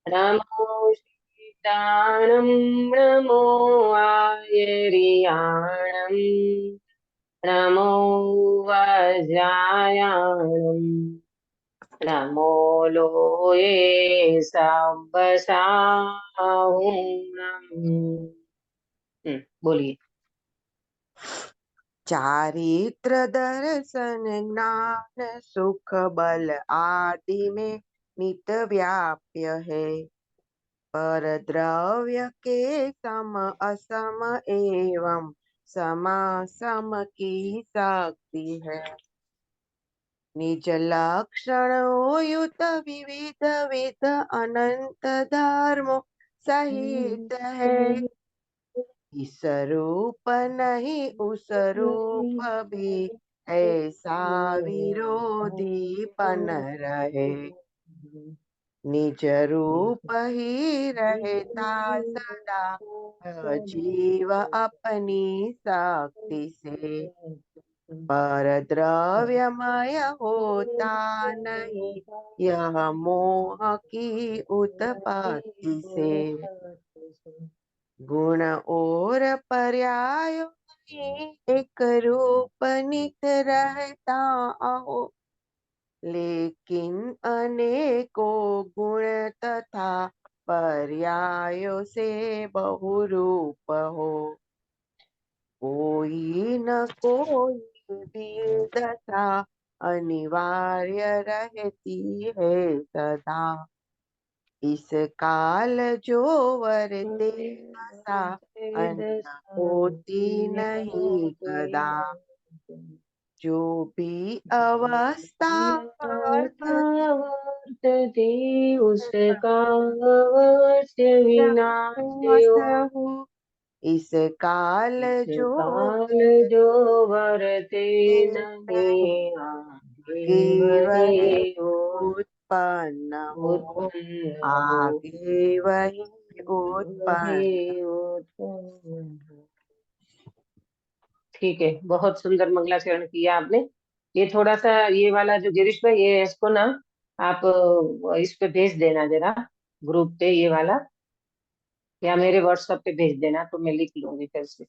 नमो सीताणं नमो आयर्याणं नमो वज्रायाणं नमो लोये सब्बसाहुं। बोलिए। चारित्र दर्शन ज्ञान सुख बल आदि में नित व्याप्य है। पर द्रव्य के सम असम एवं समासम की शक्ति है। निज लक्षणों युत विविध विध अनंत धर्मों सहित है। इस रूप नहीं उस रूप भी ऐसा विरोधीपन रहे। निज रूप ही रहता सदा जीव अपनी शक्ति से। पर द्रव्यमय होता नहीं यह मोह की उत्पत्ति से। गुण और पर्याय में एक रूप नित रहता हो। लेकिन अनेकों गुण तथा पर्यायों से बहुरूप हो। कोई न कोई भी दशा अनिवार्य रहती है सदा। इस काल जो वर्ते दशा अन्य होती नहीं कदा। जो भी अवस्था वर्तते उसका अवश्य विनाश हो। हो, इस काल इस जो काल जो वर्ते नहीं आगे आगे वही वही हो। उत्पन्न हो। उत्पन्न हो। आगे वही उत्पन्न। वही उत्पन्न हो। ठीक है, बहुत सुंदर मंगलाचरण किया आपने। ये थोड़ा सा ये वाला जो गिरीश भाई, ये इसको ना आप इस पे भेज देना जरा, ग्रुप पे ये वाला, या मेरे व्हाट्सएप पे भेज देना तो मैं लिख लूंगी फिर से।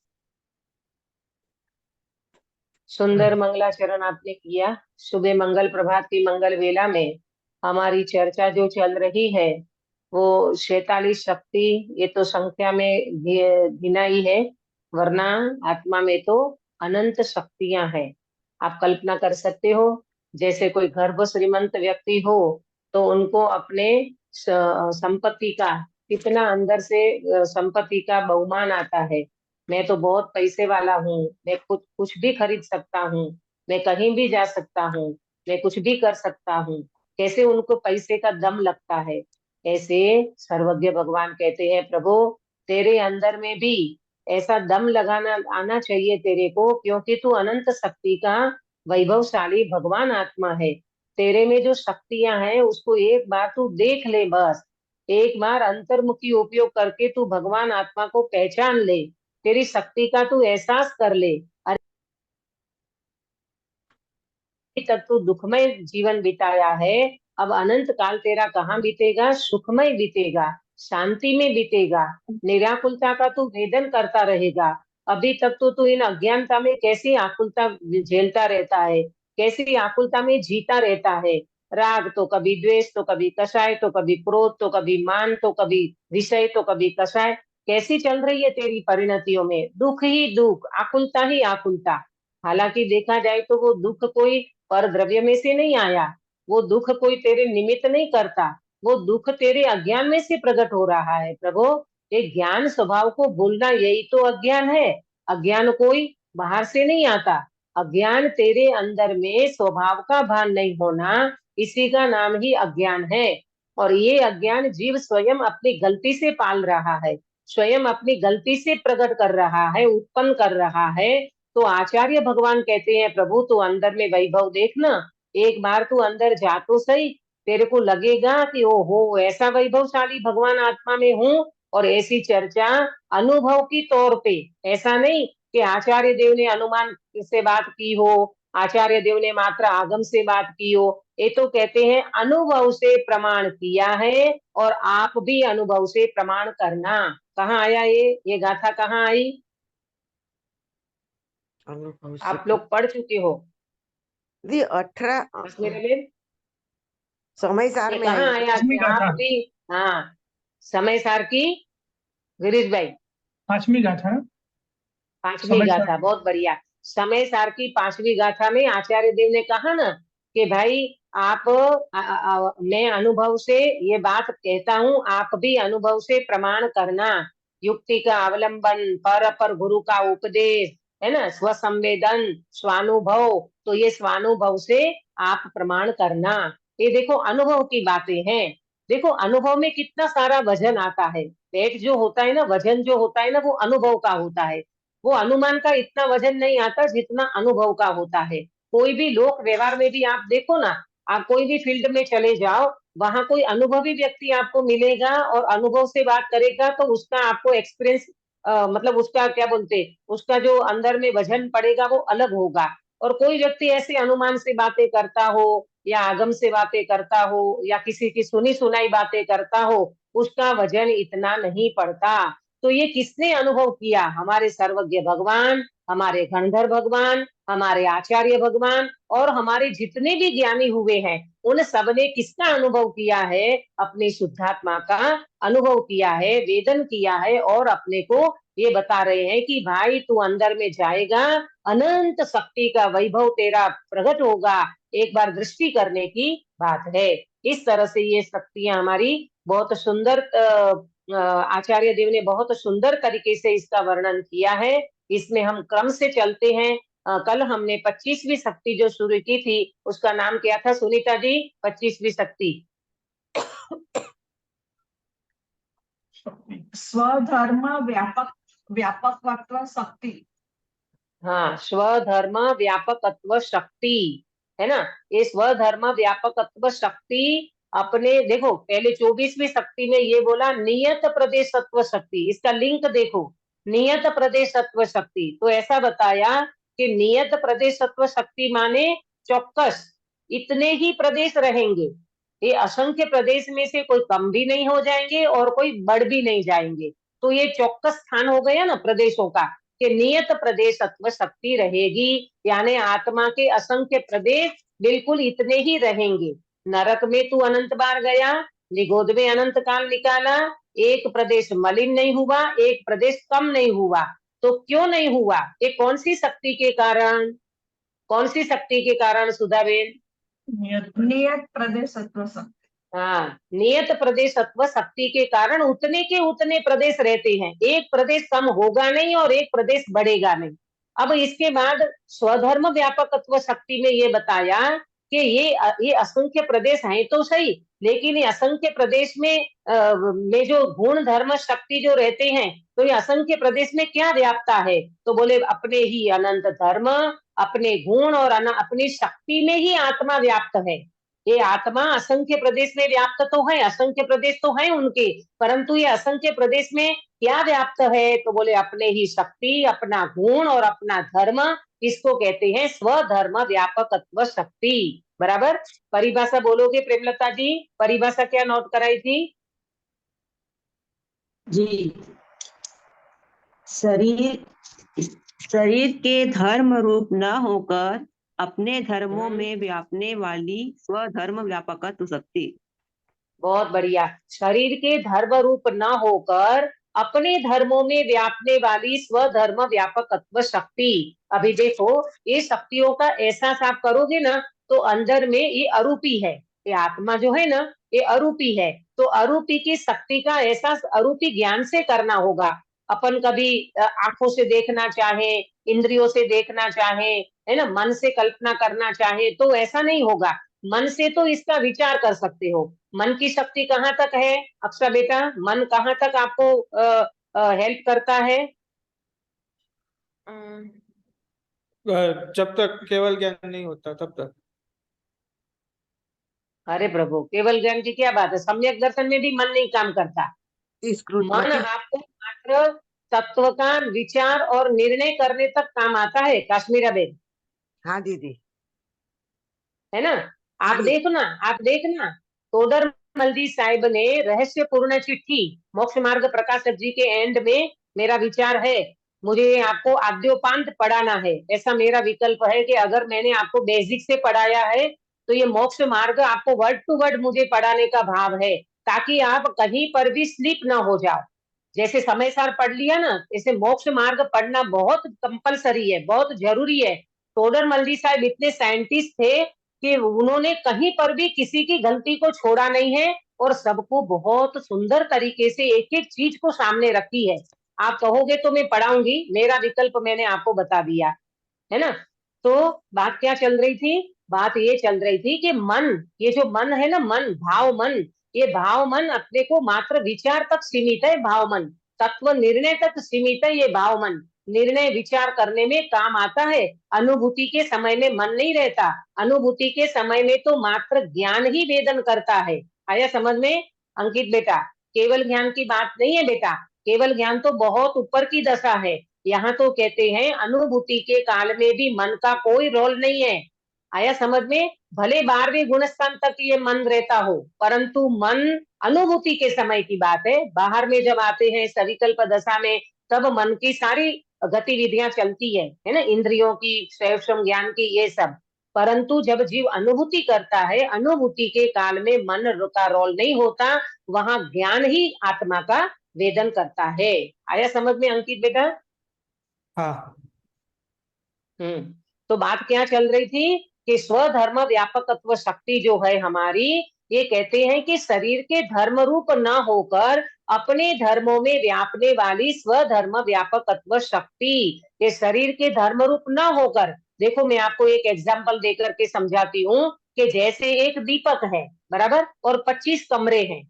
सुंदर मंगलाचरण आपने किया। सुबह मंगल प्रभात की मंगल वेला में हमारी चर्चा जो चल रही है वो 46 शक्ति, ये तो संख्या में गिनाई है, वरना आत्मा में तो अनंत शक्तियां हैं। आप कल्पना कर सकते हो, जैसे कोई गर्भ श्रीमंत व्यक्ति हो तो उनको अपने संपत्ति का कितना अंदर से संपत्ति का बहुमान आता है। मैं तो बहुत पैसे वाला हूँ, मैं कुछ कुछ भी खरीद सकता हूँ, मैं कहीं भी जा सकता हूँ, मैं कुछ भी कर सकता हूँ। कैसे उनको पैसे का दम लगता है। ऐसे सर्वज्ञ भगवान कहते हैं, प्रभु तेरे अंदर में भी ऐसा दम लगाना आना चाहिए तेरे को, क्योंकि तू अनंत शक्ति का वैभवशाली भगवान आत्मा है। तेरे में जो शक्तियां हैं उसको एक बार तू देख ले, बस एक बार अंतर्मुखी उपयोग करके तू भगवान आत्मा को पहचान ले, तेरी शक्ति का तू एहसास कर ले। अभी तक तू दुखमय जीवन बिताया है, अब अनंत काल तेरा कहाँ बीतेगा, सुखमय बीतेगा, शांति में बीतेगा, निराकुलता का तू वेदन करता रहेगा। अभी तक तो तू इन अज्ञानता में कैसी आकुलता झेलता रहता है, कैसी आकुलता में जीता रहता है। राग तो कभी द्वेष, तो कभी कषाय, तो कभी क्रोध, तो कभी मान, तो कभी विषय, तो कभी कषाय। कैसी चल रही है तेरी परिणतियों में, दुख ही दुख, आकुलता ही आकुलता। हालांकि देखा जाए तो वो दुख कोई पर द्रव्य में से नहीं आया, वो दुख कोई तेरे निमित्त नहीं करता, वो दुख तेरे अज्ञान में से प्रकट हो रहा है। प्रभु ये ज्ञान स्वभाव को भूलना, यही तो अज्ञान है। अज्ञान कोई बाहर से नहीं आता, अज्ञान तेरे अंदर में स्वभाव का भान नहीं होना, इसी का नाम ही अज्ञान है। और ये अज्ञान जीव स्वयं अपनी गलती से पाल रहा है, स्वयं अपनी गलती से प्रकट कर रहा है, उत्पन्न कर रहा है। तो आचार्य भगवान कहते हैं, प्रभु तू अंदर में वैभव देखना, एक बार तू अंदर जा तो सही, तेरे को लगेगा कि ओहो ऐसा वैभवशाली भगवान आत्मा में हूँ। और ऐसी चर्चा अनुभव की तौर पे, ऐसा नहीं कि आचार्य देव ने अनुमान से बात की हो आचार्य देव ने मात्र आगम से बात की हो। ये तो कहते हैं अनुभव से प्रमाण किया है और आप भी अनुभव से प्रमाण करना। कहाँ आया ये गाथा कहाँ आई? अनुभव से आप लोग पढ़ चुके हो? दी 18 कश्मीर में समय सार ये में कहाँ आई आया कि पांचवी आप गाथा। भी? हाँ, समय सार की, गिरीश भाई। पांचवी गाथा ना? पांचवी समय सार गाथा, बहुत बढ़िया। समय सार की पांचवी गाथा में आचार्य देव ने कहा ना कि भाई आप मैं अनुभव से ये बात कहता हूँ, आप भी अनुभव से प्रमाण करना। युक्ति का अवलंबन, पर गुरु का उपदेश, है ना, स्वसंवेदन, स्वानुभव। तो ये स्वानुभव से आप प्रमाण करना। ये देखो अनुभव की बातें हैं। देखो अनुभव में कितना सारा वजन आता है। पेट जो होता है ना, वजन जो होता है ना, वो अनुभव का होता है। वो अनुमान का इतना वजन नहीं आता जितना अनुभव का होता है। कोई भी लोक व्यवहार में भी आप देखो ना, आप कोई भी फील्ड में चले जाओ, वहां कोई अनुभवी व्यक्ति आपको मिलेगा और अनुभव से बात करेगा तो उसका आपको एक्सपीरियंस, मतलब उसका क्या बोलते, उसका जो अंदर में वजन पड़ेगा वो अलग होगा। और कोई व्यक्ति ऐसे अनुमान से बातें करता हो या आगम से बातें करता हो या किसी की सुनी सुनाई बातें करता हो, उसका वजन इतना नहीं पड़ता। तो ये किसने अनुभव किया? हमारे सर्वज्ञ भगवान, हमारे गणधर भगवान, हमारे आचार्य भगवान और हमारे जितने भी ज्ञानी हुए हैं, उन सब ने किसका अनुभव किया है? अपनी शुद्धात्मा का अनुभव किया है, वेदन किया है और अपने को ये बता रहे हैं कि भाई तू अंदर में जाएगा, अनंत शक्ति का वैभव तेरा प्रकट होगा। एक बार दृष्टि करने की बात है। इस तरह से ये शक्तियां हमारी बहुत सुंदर, आचार्य देव ने बहुत सुंदर तरीके से इसका वर्णन किया है। इसमें हम क्रम से चलते हैं। कल हमने 25वीं शक्ति जो शुरू की थी, उसका नाम क्या था सुनीता जी? 25वीं शक्ति स्वधर्म व्यापकत्व शक्ति। हाँ, स्वधर्म व्यापकत्व शक्ति, है ना। ये स्वधर्म व्यापकत्व शक्ति अपने, देखो पहले 24वीं शक्ति में ये बोला नियत प्रदेशत्व शक्ति, इसका लिंक देखो, नियत प्रदेशत्व शक्ति। तो ऐसा बताया कि नियत प्रदेशत्व शक्ति माने चौकस इतने ही प्रदेश रहेंगे। ये असंख्य प्रदेश में से कोई कम भी नहीं हो जाएंगे और कोई बढ़ भी नहीं जाएंगे। तो ये चौकस स्थान हो गया ना प्रदेशों का, कि नियत प्रदेशत्व शक्ति रहेगी, यानी आत्मा के असंख्य प्रदेश बिल्कुल इतने ही रहेंगे। नरक में तू अनंत बार गया, निगोद में अनंत काल निकाला, एक प्रदेश मलिन नहीं हुआ, एक प्रदेश कम नहीं हुआ। तो क्यों नहीं हुआ? ये कौन सी शक्ति के कारण? कौन सी शक्ति के कारण सुधाबेन? नियत प्रदेशत्व शक्ति। हाँ, नियत प्रदेशत्व शक्ति के कारण उतने के उतने प्रदेश रहते हैं, एक प्रदेश कम होगा नहीं और एक प्रदेश बढ़ेगा नहीं। अब इसके बाद स्वधर्म व्यापकत्व शक्ति में ये बताया कि ये असंख्य प्रदेश हैं तो सही, लेकिन ये असंख्य प्रदेश में जो गुण धर्म शक्ति जो रहते हैं, तो ये असंख्य प्रदेश में क्या व्याप्ता है? तो बोले अपने ही अनंत धर्म, अपने गुण और अपनी शक्ति में ही आत्मा व्याप्त है। ये आत्मा असंख्य प्रदेश में व्याप्त तो है, असंख्य प्रदेश तो है उनके, परंतु ये असंख्य प्रदेश में क्या व्याप्त है? तो बोले अपने ही शक्ति, अपना गुण और अपना धर्म। इसको कहते हैं स्वधर्म व्यापकत्व शक्ति। बराबर। परिभाषा बोलोगे प्रेमलता जी? परिभाषा क्या नोट कराई थी जी? शरीर के धर्म रूप न होकर अपने धर्मों में व्यापने वाली स्वधर्म व्यापकत्व शक्ति। बहुत बढ़िया। शरीर के धर्म रूप न होकर अपने धर्मों में व्यापने वाली स्वधर्म व्यापकत्व शक्ति। अभी देखो, ये शक्तियों का एहसास आप करोगे ना, तो अंदर में ये अरूपी है, ये आत्मा जो है ना, ये अरूपी है। तो अरूपी की शक्ति का एहसास अरूपी ज्ञान से करना होगा। अपन कभी आंखों से देखना चाहे, इंद्रियों से देखना चाहे, है ना, मन से कल्पना करना चाहे, तो ऐसा नहीं होगा। मन से तो इसका विचार कर सकते हो। मन की शक्ति कहाँ तक है अक्षा बेटा? मन कहाँ तक आपको हेल्प करता है? जब तक केवल ज्ञान नहीं होता तब तक। अरे प्रभु, केवल ज्ञान की क्या बात है, सम्यक दर्शन में भी मन नहीं काम करता। मन आपको मात्र तत्व का विचार और निर्णय करने तक काम आता है। काश्मीरा बेन, हाँ दीदी। है ना। आप देखना तोडर मल्दी साहिब ने रहस्यपूर्ण चिट्ठी मोक्ष मार्ग प्रकाशक जी के एंड में, मेरा विचार है मुझे आपको आद्योपांत पढ़ाना है, ऐसा मेरा विकल्प है कि अगर मैंने आपको बेसिक से पढ़ाया है तो ये मोक्ष मार्ग आपको वर्ड टू वर्ड मुझे पढ़ाने का भाव है, ताकि आप कहीं पर भी स्लिप ना हो जाओ। जैसे समय सार पढ़ लिया ना, ऐसे मोक्ष मार्ग पढ़ना बहुत कंपलसरी है, बहुत जरूरी है। तोडर मल्दी साहब इतने साइंटिस्ट थे कि उन्होंने कहीं पर भी किसी की गलती को छोड़ा नहीं है और सबको बहुत सुंदर तरीके से एक एक चीज को सामने रखी है। आप कहोगे तो मैं पढ़ाऊंगी, मेरा विकल्प मैंने आपको बता दिया है ना। तो बात क्या चल रही थी, बात ये चल रही थी कि मन, ये जो मन है ना, मन, भाव मन, ये भाव मन अपने को मात्र विचार तक सीमित है। भाव मन तत्व निर्णय तक सीमित है। ये भाव मन निर्णय विचार करने में काम आता है, अनुभूति के समय में मन नहीं रहता। अनुभूति के समय में तो मात्र ज्ञान ही वेदन करता है। आया समझ में अंकित बेटा? केवल ज्ञान की बात नहीं है बेटा, केवल ज्ञान तो बहुत ऊपर की दशा है। यहाँ तो कहते हैं अनुभूति के काल में भी मन का कोई रोल नहीं है। आया समझ में? भले 12वें गुणस्थान तक ये मन रहता हो, परंतु मन अनुभूति के समय की बात है। बाहर में जब आते हैं सविकल्प दशा में, तब मन की सारी गतिविधियां चलती है ना, इंद्रियों की, शैव ज्ञान की, ये सब। परंतु जब जीव अनुभूति करता है, अनुभूति के काल में मन का रोल नहीं होता, वहां ज्ञान ही आत्मा का वेदन करता है। आया समझ में अंकित बेटा? हाँ। तो बात क्या चल रही थी कि स्वधर्म व्यापकत्व शक्ति जो है हमारी, ये कहते हैं कि शरीर के धर्म रूप न होकर अपने धर्मों में व्यापने वाली स्वधर्म व्यापकत्व शक्ति, ये शरीर के धर्म रूप न होकर, देखो मैं आपको एक एग्जांपल देकर के समझाती हूँ कि जैसे एक दीपक है, बराबर, और 25 कमरे हैं।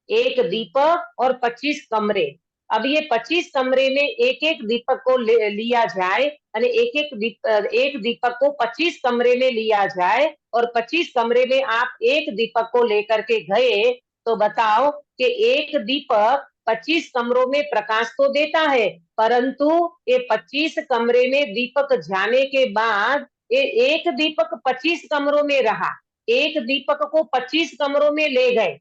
एक दीपक और 25 कमरे। अब ये 25 कमरे में एक एक दीपक को लिया जाए, यानी एक दीपक को 25 कमरे में लिया जाए और 25 कमरे में आप एक दीपक को लेकर के गए, तो बताओ कि एक दीपक 25 कमरों में प्रकाश तो देता है, परंतु ये 25 कमरे में दीपक जाने के बाद ये एक दीपक 25 कमरों में रहा। एक दीपक को 25 कमरों में ले गए,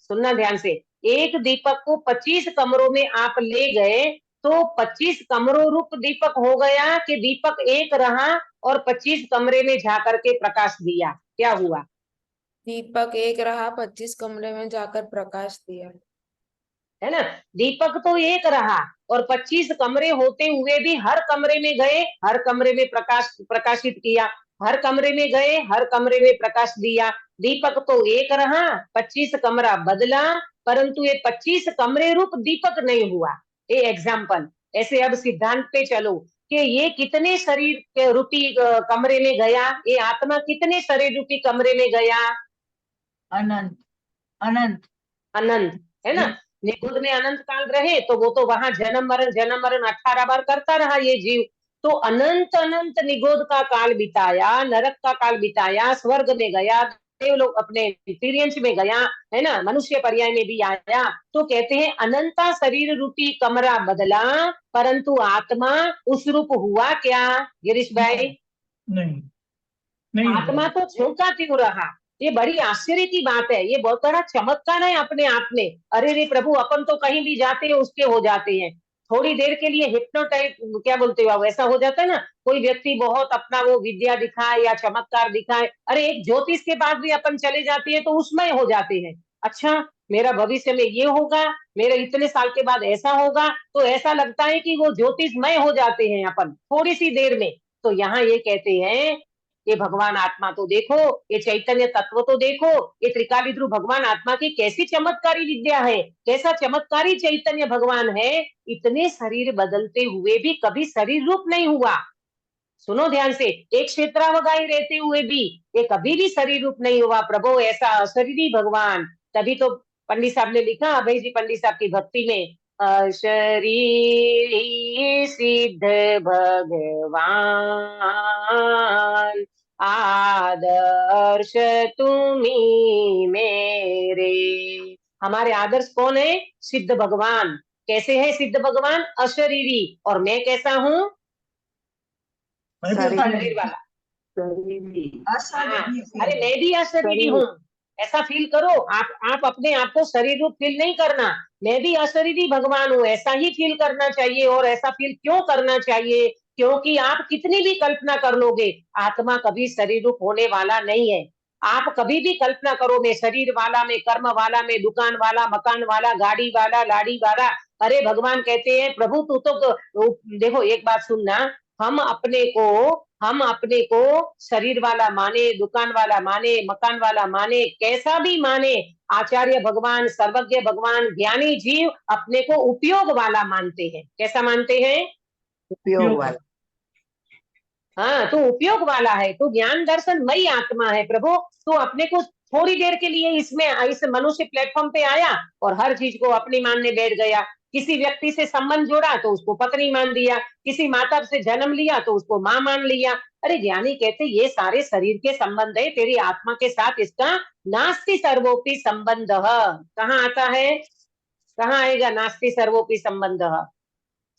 सुनना ध्यान से, एक दीपक को 25 कमरों में आप ले गए, तो 25 कमरों रूप दीपक हो गया कि दीपक एक रहा और 25 कमरे में जाकर के प्रकाश दिया? क्या हुआ? दीपक एक रहा, 25 कमरे में जाकर प्रकाश दिया, है ना। दीपक तो एक रहा और 25 कमरे होते हुए भी हर कमरे में गए, हर कमरे में प्रकाशित किया, हर कमरे में गए, हर कमरे में प्रकाश दिया। दीपक तो एक रहा, 25 कमरा बदला, परंतु ये 25 कमरे रूप दीपक नहीं हुआ। ये एग्जाम्पल। ऐसे अब सिद्धांत पे चलो कि ये कितने शरीर के रूपी कमरे में गया, ये आत्मा कितने शरीर रूपी कमरे में गया? अनंत, अनंत, अनंत, है ना। निगुद में अनंत काल रहे तो वो तो वहां जन्म मरण 18 बार करता रहा ये जीव। तो अनंत अनंत निगोद का काल बिताया, नरक का काल बिताया, स्वर्ग में गया, देवलोक अपने तिर्यंश में गया, है ना, मनुष्य पर्याय में भी आया। तो कहते हैं अनंता शरीर रूपी कमरा बदला, परंतु आत्मा उस रूप हुआ क्या गिरीश भाई? नहीं, नहीं आत्मा तो झोंका क्यों रहा? ये बड़ी आश्चर्य की बात है, ये बहुत बड़ा चमत्कार है अपने आप में। अरे रे प्रभु, अपन तो कहीं भी जाते हैं उसके हो जाते हैं, थोड़ी देर के लिए हिप्नोटाइज, क्या बोलते हो, वैसा हो जाता है ना। कोई व्यक्ति बहुत अपना वो विद्या दिखाए या चमत्कार दिखाए, अरे एक ज्योतिष के पास भी अपन चले जाते हैं तो उसमें हो जाते हैं। अच्छा, मेरा भविष्य में ये होगा, मेरे इतने साल के बाद ऐसा होगा, तो ऐसा लगता है कि वो ज्योतिषमय हो जाते हैं अपन थोड़ी सी देर में। तो यहाँ ये कहते हैं, ये भगवान आत्मा तो देखो, ये चैतन्य तत्व तो देखो, ये त्रिकाली ध्रुव भगवान आत्मा की कैसी चमत्कारी विद्या है, कैसा चमत्कारी चैतन्य भगवान है। इतने शरीर बदलते हुए भी कभी शरीर रूप नहीं हुआ। सुनो ध्यान से, एक क्षेत्रावगाही रहते हुए भी ये कभी भी शरीर रूप नहीं हुआ। प्रभु ऐसा अशरीरी भगवान। तभी तो पंडित साहब ने लिखा, अभय जी पंडित साहब की भक्ति में, अशरीरी सिद्ध भगवान आदर्श तुम्ही मेरे। हमारे आदर्श कौन है? सिद्ध भगवान। कैसे है सिद्ध भगवान? अशरीरी। और मैं कैसा हूँ? शरीर शरीर वाला। शरीरी। अशरीरी अरे से। मैं भी अशरीरी शरीर। हूँ, ऐसा फील करो। आप अपने आप को शरीर रूप फील नहीं करना। मैं भी अशरीरी भगवान हूँ, ऐसा ही फील करना चाहिए। और ऐसा फील क्यों करना चाहिए? क्योंकि आप कितनी भी कल्पना कर लोगे, आत्मा कभी शरीर रूप होने वाला नहीं है। आप कभी भी कल्पना करो, मैं शरीर वाला, मैं कर्म वाला, मैं दुकान वाला, मकान वाला, गाड़ी वाला, लाड़ी वाला। अरे भगवान कहते हैं प्रभु तू तो देखो, एक बात सुनना। हम अपने को शरीर वाला माने, दुकान वाला माने, मकान वाला माने, कैसा भी माने, आचार्य भगवान, सर्वज्ञ भगवान, ज्ञानी जीव अपने को उपयोग वाला मानते हैं। कैसा मानते हैं? उपयोग वाला। हाँ, तू उपयोग वाला है, तू ज्ञान दर्शन मई आत्मा है प्रभु। तू अपने को थोड़ी देर के लिए इसमें इस मनुष्य प्लेटफॉर्म पे आया और हर चीज को अपनी मानने बैठ गया। किसी व्यक्ति से संबंध जोड़ा तो उसको पत्नी मान दिया, किसी माता से जन्म लिया तो उसको माँ मान लिया। अरे ज्ञानी कहते ये सारे शरीर के संबंध है, तेरी आत्मा के साथ इसका नास्ति सर्वोपि संबंध। कहाँ आता है? कहाँ आएगा नास्ति सर्वोपि संबंध?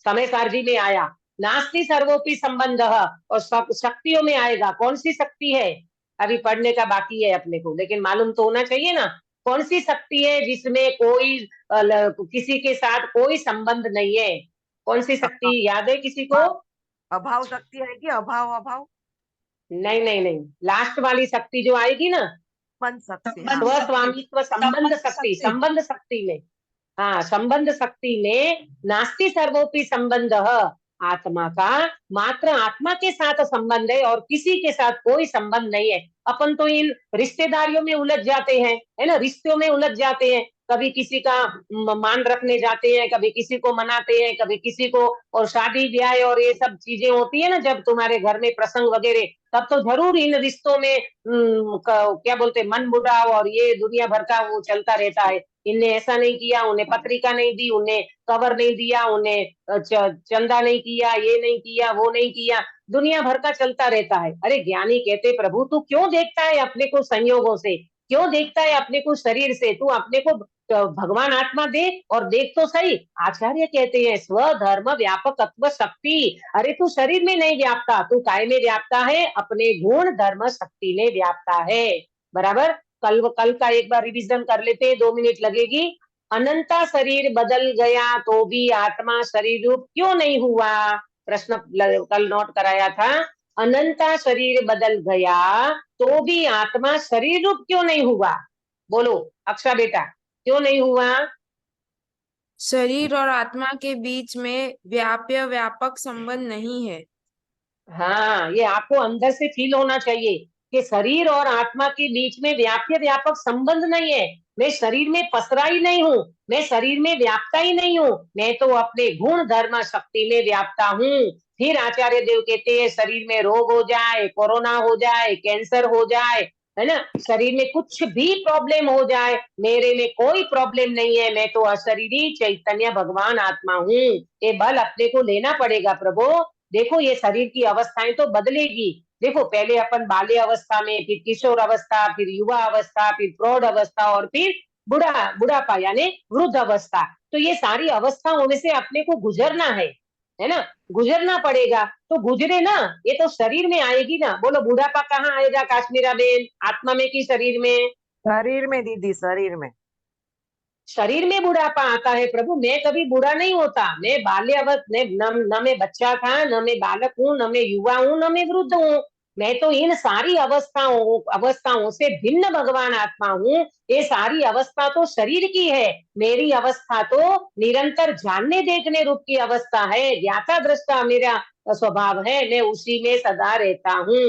समय सारजी में आया नास्ति सर्वोपि संबंध, और शक्तियों में आएगा। कौन सी शक्ति है? अभी पढ़ने का बाकी है अपने को, लेकिन मालूम तो होना चाहिए ना कौन सी शक्ति है जिसमें कोई किसी के साथ कोई संबंध नहीं है। कौन सी शक्ति याद है किसी को? अभाव शक्ति है कि अभाव अभाव नहीं नहीं नहीं, लास्ट वाली शक्ति जो आएगी ना, मन शक्ति। संबंध हाँ। स्वस्वामित्व संबंध शक्ति। संबंध शक्ति में, हाँ, संबंध शक्ति में नास्ति सर्वोपि संबंध, आत्मा का मात्र आत्मा के साथ संबंध है और किसी के साथ कोई संबंध नहीं है। अपन तो इन रिश्तेदारियों में उलझ जाते हैं, है ना, रिश्तों में उलझ जाते हैं। कभी किसी का मान रखने जाते हैं, कभी किसी को मनाते हैं, कभी किसी को, और शादी ब्याह और ये सब चीजें होती है ना, जब तुम्हारे घर में प्रसंग वगैरह, तब तो जरूर इन रिश्तों में क्या बोलते मन मुटाव और ये दुनिया भर का वो चलता रहता है। इनने ऐसा नहीं किया, उन्हें पत्रिका नहीं दी, उन्हें कवर नहीं दिया, उन्हें चंदा नहीं किया, ये नहीं किया, वो नहीं किया, दुनिया भर का चलता रहता है। अरे ज्ञानी कहते प्रभु तू क्यों देखता है अपने को संयोगों से, क्यों देखता है अपने को शरीर से? तू अपने को भगवान आत्मा देख, और देख तो सही। आचार्य कहते हैं स्वधर्म व्यापकत्व शक्ति। अरे तू शरीर में नहीं व्यापता, तू काय में व्यापता है? अपने गुण धर्म शक्ति में व्यापता है। बराबर। कल का एक बार रिवीजन कर लेते हैं, 2 मिनट लगेगी। अनंता शरीर बदल गया तो भी आत्मा शरीर रूप क्यों नहीं हुआ? प्रश्न कल नोट कराया था। अनंता शरीर बदल गया तो भी आत्मा शरीर रूप क्यों नहीं हुआ? बोलो अक्षा बेटा, क्यों नहीं हुआ? शरीर और आत्मा के बीच में व्याप्य व्यापक संबंध नहीं है। हाँ, ये आपको अंदर से फील होना चाहिए कि शरीर और आत्मा के बीच में व्याप्य व्यापक संबंध नहीं है। मैं शरीर में पसरा ही नहीं हूँ, मैं शरीर में व्यापता ही नहीं हूँ, मैं तो अपने गुण धर्म शक्ति में व्यापता हूँ। फिर आचार्य देव कहते हैं शरीर में रोग हो जाए, कोरोना हो जाए, कैंसर हो जाए, है ना, शरीर में कुछ भी प्रॉब्लम हो जाए, मेरे में कोई प्रॉब्लम नहीं है, मैं तो अशरीरी चैतन्य भगवान आत्मा हूँ। ये बल अपने को लेना पड़ेगा प्रभु। देखो ये शरीर की अवस्थाएं तो बदलेगी। देखो पहले अपन बाल्य अवस्था में, फिर किशोर अवस्था, फिर युवा अवस्था, फिर प्रौढ़ अवस्था, और फिर बुढ़ापा यानी वृद्ध अवस्था। तो ये सारी अवस्थाओं में से अपने को गुजरना है ना, गुजरना पड़ेगा। तो गुजरे ना, ये तो शरीर में आएगी ना। बोलो बुढ़ापा कहाँ आएगा काश्मीरा बेन, आत्मा में कि शरीर में? शरीर में दीदी, शरीर में। शरीर में बुढ़ापा आता है प्रभु। मैं कभी बुढ़ा नहीं होता, मैं न मैं बच्चा था, न मैं बालक हूँ, न मैं युवा हूँ, न मैं वृद्ध हूँ। मैं तो इन सारी अवस्थाओं से भिन्न भगवान आत्मा हूँ। ये सारी अवस्था तो शरीर की है, मेरी अवस्था तो निरंतर जानने देखने रूप की अवस्था है। ज्ञाता दृष्टा मेरा स्वभाव है, मैं उसी में सदा रहता हूँ।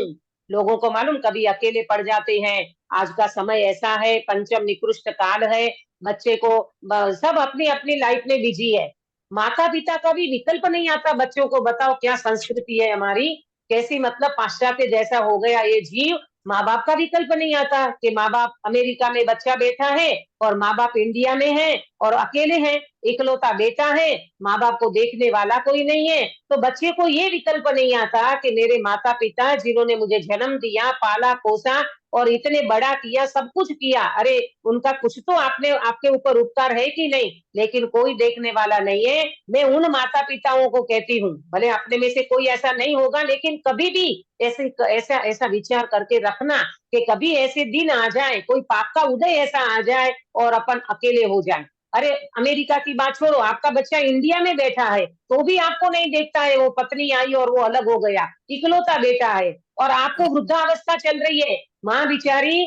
लोगों को मालूम कभी अकेले पड़ जाते हैं। आज का समय ऐसा है, पंचम निकृष्ट काल है, बच्चे को सब अपनी अपनी लाइफ में बिजी है। माता पिता का भी विकल्प नहीं आता बच्चों को। बताओ क्या संस्कृति है हमारी, कैसी मतलब पाश्चात्य जैसा हो गया ये जीव। माँ बाप का विकल्प नहीं आता कि माँ बाप, अमेरिका में बच्चा बैठा है और माँ बाप इंडिया में हैं और अकेले हैं, इकलौता बेटा है, माँ बाप को देखने वाला कोई नहीं है, तो बच्चे को ये विकल्प नहीं आता कि मेरे माता पिता जिन्होंने मुझे जन्म दिया, पाला पोसा और इतने बड़ा किया, सब कुछ किया, अरे उनका कुछ तो आपने आपके ऊपर उपकार है कि नहीं, लेकिन कोई देखने वाला नहीं है। मैं उन माता पिताओं को कहती हूँ, भले अपने में से कोई ऐसा नहीं होगा, लेकिन कभी भी ऐसे ऐसा ऐसा विचार करके रखना कि कभी ऐसे दिन आ जाए, कोई पाप का उदय ऐसा आ जाए और अपन अकेले हो जाए। अरे अमेरिका की बात छोड़ो, आपका बच्चा इंडिया में बैठा है तो भी आपको नहीं देखता है, वो पत्नी आई और वो अलग हो गया, इकलौता बेटा है और आपको वृद्धावस्था चल रही है, माँ बिचारी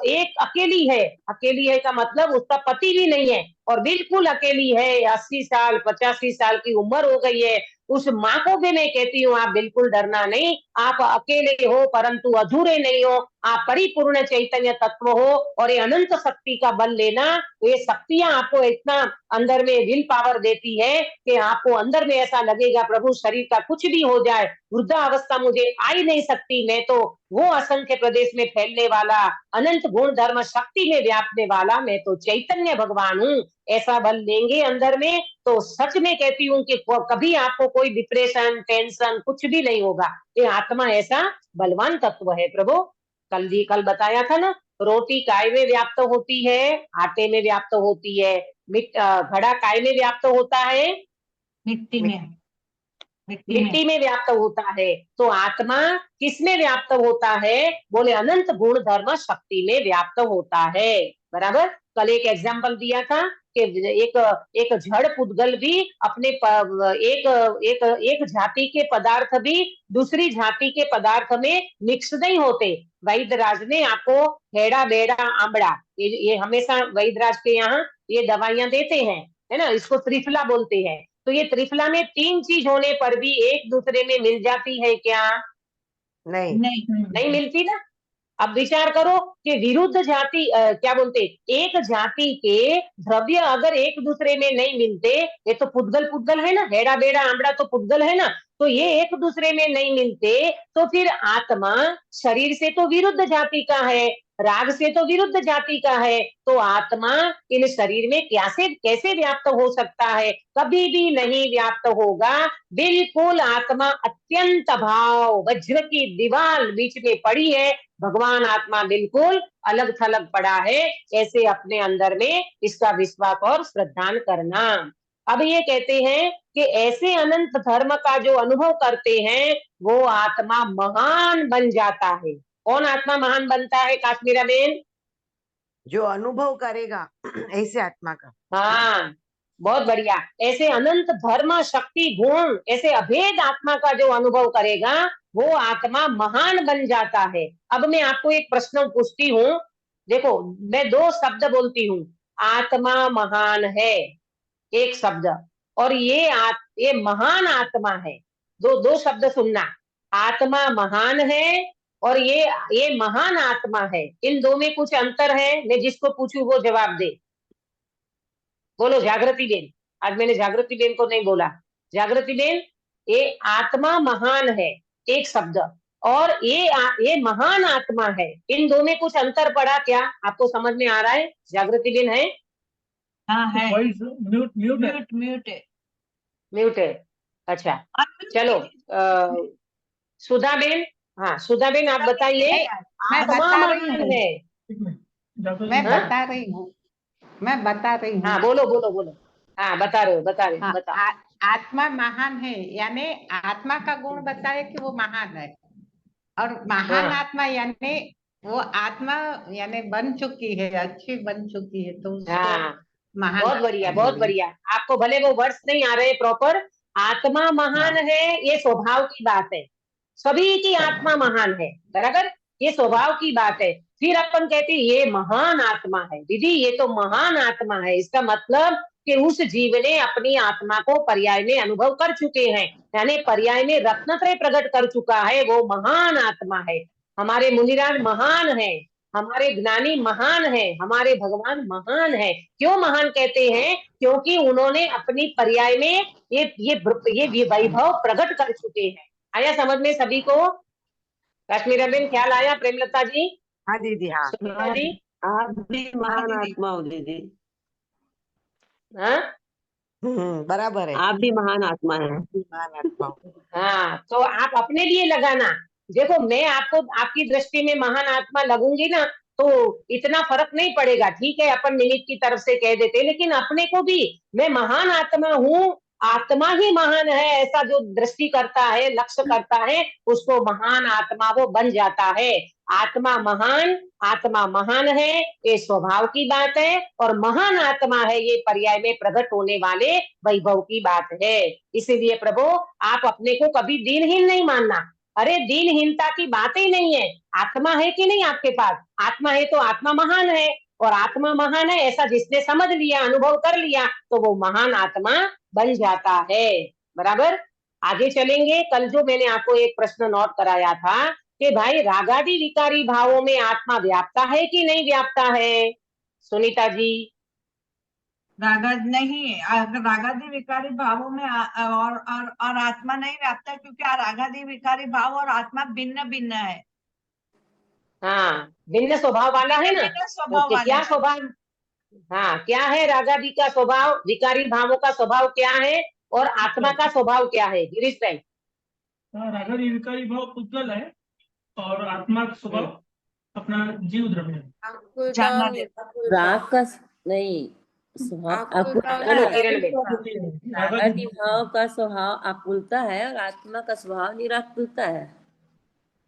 एक अकेली है का मतलब उसका पति भी नहीं है और बिल्कुल अकेली है, 80 साल 85 साल की उम्र हो गई है। उस माँ को भी मैं कहती हूँ आप बिल्कुल डरना नहीं, आप अकेले हो परंतु अधूरे नहीं हो, आप परिपूर्ण चैतन्य तत्व हो और ये अनंत शक्ति का बल लेना, ये शक्तियां आपको इतना अंदर में विल पावर देती है कि आपको अंदर में ऐसा लगेगा प्रभु शरीर का कुछ भी हो जाए, वृद्धावस्था मुझे आ ही नहीं सकती, मैं तो वो असंख्य प्रदेश में फैलने वाला, अनंत गुण धर्म शक्ति में व्यापने वाला, मैं तो चैतन्य भगवान हूँ, ऐसा बल लेंगे अंदर में तो सच में कहती हूँ कि कभी आपको कोई डिप्रेशन टेंशन कुछ भी नहीं होगा। ये आत्मा ऐसा बलवान तत्व है प्रभु। कल बताया था ना, रोटी काय में व्याप्त होती है, आटे में व्याप्त होती है, घड़ा काय में व्याप्त होता है, मिट्टी में मिट्टी में व्याप्त होता है, तो आत्मा किस में व्याप्त होता है, बोले अनंत गुण धर्म शक्ति में व्याप्त होता है। बराबर, कल एक एग्जाम्पल दिया था कि एक जड़ पुद्गल भी अपने एक जाति के पदार्थ भी दूसरी जाति के पदार्थ में मिक्स नहीं होते। वैद्यराज ने आपको हेड़ा बेड़ा आंबड़ा, ये हमेशा वैद्यराज के यहाँ ये दवाइयां देते हैं, है ना, इसको त्रिफला बोलते हैं। तो ये त्रिफला में 3 चीज होने पर भी एक दूसरे में मिल जाती है क्या? नहीं। नहीं मिलती ना। अब विचार करो कि विरुद्ध जाति क्या बोलते, एक जाति के द्रव्य अगर एक दूसरे में नहीं मिलते, ये तो पुद्गल है ना, हेड़ा बेड़ा आंबड़ा तो पुद्गल है ना, तो ये एक दूसरे में नहीं मिलते, तो फिर आत्मा शरीर से तो विरुद्ध जाति का है, राग से तो विरुद्ध जाति का है, तो आत्मा इन शरीर में कैसे व्याप्त हो सकता है? कभी भी नहीं व्याप्त होगा। बिल्कुल आत्मा अत्यंत भाव, वज्र की दीवार बीच में पड़ी है, भगवान आत्मा बिल्कुल अलग थलग पड़ा है, ऐसे अपने अंदर में इसका विश्वास और श्रद्धान करना। अब ये कहते हैं कि ऐसे अनंत धर्म का जो अनुभव करते हैं वो आत्मा महान बन जाता है। कौन आत्मा महान बनता है काश्मीरा बेन? जो अनुभव करेगा ऐसे आत्मा का। हाँ, बहुत बढ़िया। ऐसे अनंत धर्म शक्ति गुण ऐसे अभेद आत्मा का जो अनुभव करेगा वो आत्मा महान बन जाता है। अब मैं आपको एक प्रश्न पूछती हूँ, देखो मैं 2 शब्द बोलती हूँ, आत्मा महान है एक शब्द, और ये महान आत्मा है, दो शब्द सुनना, आत्मा महान है और ये महान आत्मा है, इन दो में कुछ अंतर है? मैं जिसको पूछूं वो जवाब दे। बोलो जागृति बेन, आज मैंने जागृति बेन को नहीं बोला। जागृति बेन, ये आत्मा महान है एक शब्द और ये महान आत्मा है, इन दो में कुछ अंतर पड़ा क्या? आपको समझ में आ रहा है? जागृति बेन है? हाँ है, वॉइस म्यूट म्यूट है। म्यूट है। म्यूट है, अच्छा चलो। सुधा बेन, हाँ सुधा बेन आप बताइए, मैं आत्मा बता रही महान हूँ, है। एक मिनट, जागृति मैं बेन। हाँ? बता रही हूँ, मैं बता रही हूँ। हाँ बोलो बोलो बोलो, हाँ बता रहे हो हाँ, बताओ। आत्मा महान है, यानी आत्मा का गुण बताए कि वो महान है, और महान हाँ आत्मा यानी वो आत्मा यानी बन चुकी है, अच्छी बन चुकी है, तो उसको हाँ, महान बहुत बढ़िया आत्मा बहुत बोले। बढ़िया। आपको भले वो वर्ड्स नहीं आ रहे प्रॉपर, आत्मा महान हाँ। है ये स्वभाव की बात है, सभी की आत्मा महान है, बराबर, ये स्वभाव की बात है। फिर अपन कहते हैं ये महान आत्मा है, दीदी ये तो महान आत्मा है, इसका मतलब कि उस जीव ने अपनी आत्मा को पर्याय में अनुभव कर चुके हैं, यानी पर्याय में रत्नत्रय प्रकट कर चुका है, वो महान आत्मा है। हमारे मुनिराज महान है, हमारे ज्ञानी महान है, हमारे भगवान महान है। क्यों महान कहते हैं? क्योंकि उन्होंने अपनी पर्याय में ये वैभव प्रकट कर चुके हैं। आया समझ में सभी को? काश्मीरा बेन ख्याल आया? प्रेमलता जी, हाँ दीदी, हाँ सुनीता जी, आप भी महान दीदी। आत्मा हो दीदी। हाँ बराबर है। आप भी महान आत्मा है। महान आत्मा हो। हाँ, तो आप अपने लिए लगाना। देखो, मैं आपको आपकी दृष्टि में महान आत्मा लगूंगी ना, तो इतना फर्क नहीं पड़ेगा। ठीक है, अपन निमित्त की तरफ से कह देते, लेकिन अपने को भी मैं महान आत्मा हूँ, आत्मा ही महान है, ऐसा जो दृष्टि करता है, लक्ष्य करता है, उसको महान आत्मा वो बन जाता है। आत्मा महान है, ये स्वभाव की बात है, और महान आत्मा है, ये पर्याय में प्रकट होने वाले वैभव की बात है। इसीलिए प्रभु, आप अपने को कभी दीनहीन नहीं मानना। अरे, दीनहीनता की बात ही नहीं है। आत्मा है कि नहीं आपके पास? आत्मा है तो आत्मा महान है, और आत्मा महान है ऐसा जिसने समझ लिया, अनुभव कर लिया, तो वो महान आत्मा बन जाता है। बराबर। आगे चलेंगे। कल जो मैंने आपको एक प्रश्न नोट कराया था कि भाई, रागादि विकारी भावों में आत्मा व्याप्ता है कि नहीं व्याप्ता है? सुनीता जी। रागद नहीं है, अगर रागादि विकारी भावों में और आत्मा नहीं व्याप्त है, क्योंकि रागादि विकारी भाव और आत्मा भिन्न भिन्न है, हाँ, भिन्न स्वभाव वाला है ना। भिन्न स्वभाव ओके, वाले क्या हैं। स्वभाव? हाँ, क्या है रागादि का स्वभाव, विकारी भावों का स्वभाव क्या है, और आत्मा का स्वभाव क्या है? गिरीश भाई। रागादि विकारी भाव उज्ज्वल है, और आत्मा का स्वभाव अपना जीव द्रव्य है। आकुलता जानना और देता। निराकुलता। राग का नहीं स्वभाव आकुलता और बोलो आकुलता किरण निराकुलता। बेन। रागादि भाव का स्वभाव आकुलता है और आत्मा का स्वभाव निराकुलता है।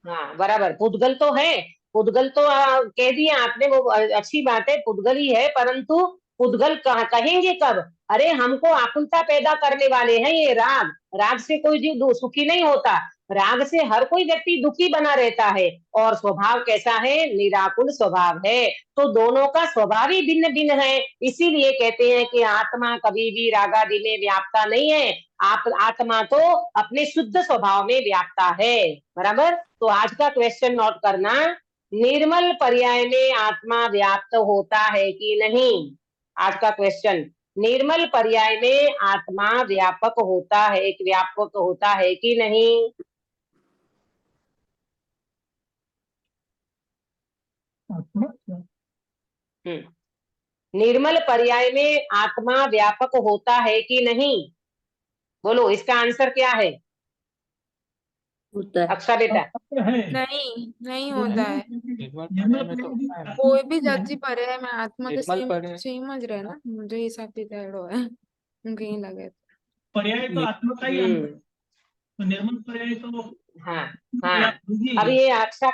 हाँ, बराबर। पुद्गल तो है, पुद्गल तो कह दिया आपने, वो अच्छी बात है, पुद्गल ही है, परंतु पुद्गल कहेंगे कब? अरे, हमको आकुलता पैदा करने वाले हैं ये राग। राग से कोई जीव सुखी नहीं होता, राग से हर कोई व्यक्ति दुखी बना रहता है। और स्वभाव कैसा है? निराकुल स्वभाव है। तो दोनों का स्वभाव ही भिन्न भिन्न है। इसीलिए कहते हैं कि आत्मा कभी भी रागादि में व्याप्ता नहीं है। आत्मा तो अपने शुद्ध स्वभाव में व्याप्ता है। बराबर। तो आज का क्वेश्चन नोट करना, निर्मल पर्याय में आत्मा व्याप्त होता है कि नहीं? आज का क्वेश्चन, निर्मल पर्याय में आत्मा व्यापक होता है, व्यापक होता है कि नहीं? निर्मल पर्याय में आत्मा व्यापक होता है कि नहीं? बोलो, इसका आंसर क्या है? होता है। अक्षा बेटा। है। नहीं, नहीं होता है। निर्मल पर्याय में कोई भी जाति पर्याय में आत्मा के निर्मल पर्याय सेम ज रहे ना, मुझे हिसाब से तैयार है मुझे ही लगे। पर्याय तो आत्मा का ही अंग है। तो निर्मल पर्याय तो हाँ हाँ। ही अब है। ये अक्षा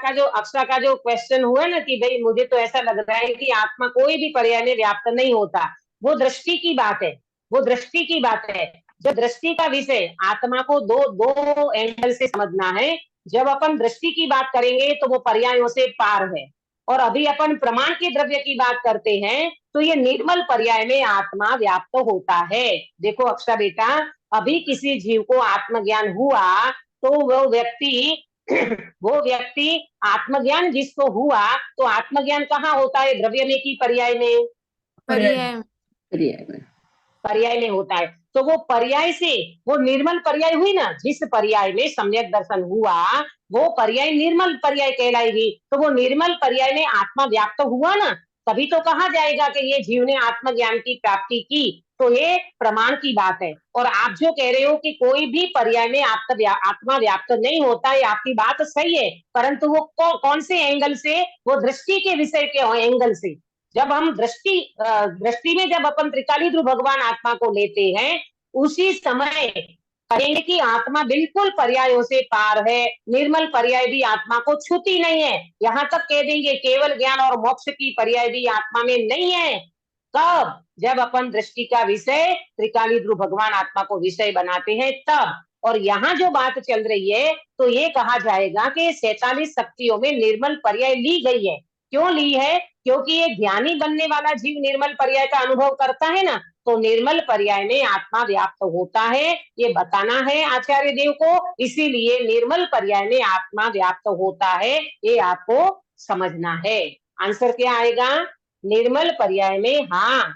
का जो क्वेश्चन हुआ ना कि भाई, मुझे तो ऐसा लग रहा है कि आत्मा कोई भी पर्याय में व्याप्त नहीं होता, वो दृष्टि की बात है, वो दृष्टि की बात है। जब दृष्टि का विषय, आत्मा को दो दो एंगल से समझना है। जब अपन दृष्टि की बात करेंगे तो वो पर्यायों से पार है, और अभी अपन प्रमाण के द्रव्य की बात करते हैं, तो ये निर्मल पर्याय में आत्मा व्याप्त होता है। देखो अक्षा बेटा, अभी किसी जीव को आत्मज्ञान हुआ, तो वो व्यक्ति आत्मज्ञान जिसको हुआ, तो आत्मज्ञान कहाँ होता है? द्रव्य में की पर्याय में? पर्याय पर्याय में। पर्याय में होता है। तो वो पर्याय से, वो निर्मल पर्याय हुई ना, जिस पर्याय में सम्यक दर्शन हुआ, वो पर्याय निर्मल पर्याय कहलाएगी। तो वो निर्मल पर्याय में आत्मा व्याप्त हुआ ना, तभी तो कहा जाएगा कि ये जीव ने आत्मज्ञान की प्राप्ति की। तो ये प्रमाण की बात है। और आप जो कह रहे हो कि कोई भी पर्याय में आत्मा व्याप्त नहीं होता है, आपकी बात सही है, परंतु वो कौन से एंगल से? वो दृष्टि के विषय के एंगल से। जब हम दृष्टि में जब अपन त्रिकाली ध्रुव भगवान आत्मा को लेते हैं, उसी समय कहेंगे कि आत्मा बिल्कुल पर्यायों से पार है, निर्मल पर्याय भी आत्मा को छूती नहीं है। यहाँ तक कह देंगे केवल ज्ञान और मोक्ष की पर्याय भी आत्मा में नहीं है। कब? जब अपन दृष्टि का विषय त्रिकाली ध्रुव भगवान आत्मा को विषय बनाते हैं तब। और यहाँ जो बात चल रही है, तो ये कहा जाएगा कि 47 शक्तियों में निर्मल पर्याय ली गई है। क्यों ली है? क्योंकि ये ज्ञानी बनने वाला जीव निर्मल पर्याय का अनुभव करता है ना, तो निर्मल पर्याय में आत्मा व्याप्त होता है, ये बताना है आचार्य देव को। इसीलिए निर्मल पर्याय में आत्मा व्याप्त होता है, ये आपको समझना है। आंसर क्या आएगा? निर्मल पर्याय में, हाँ,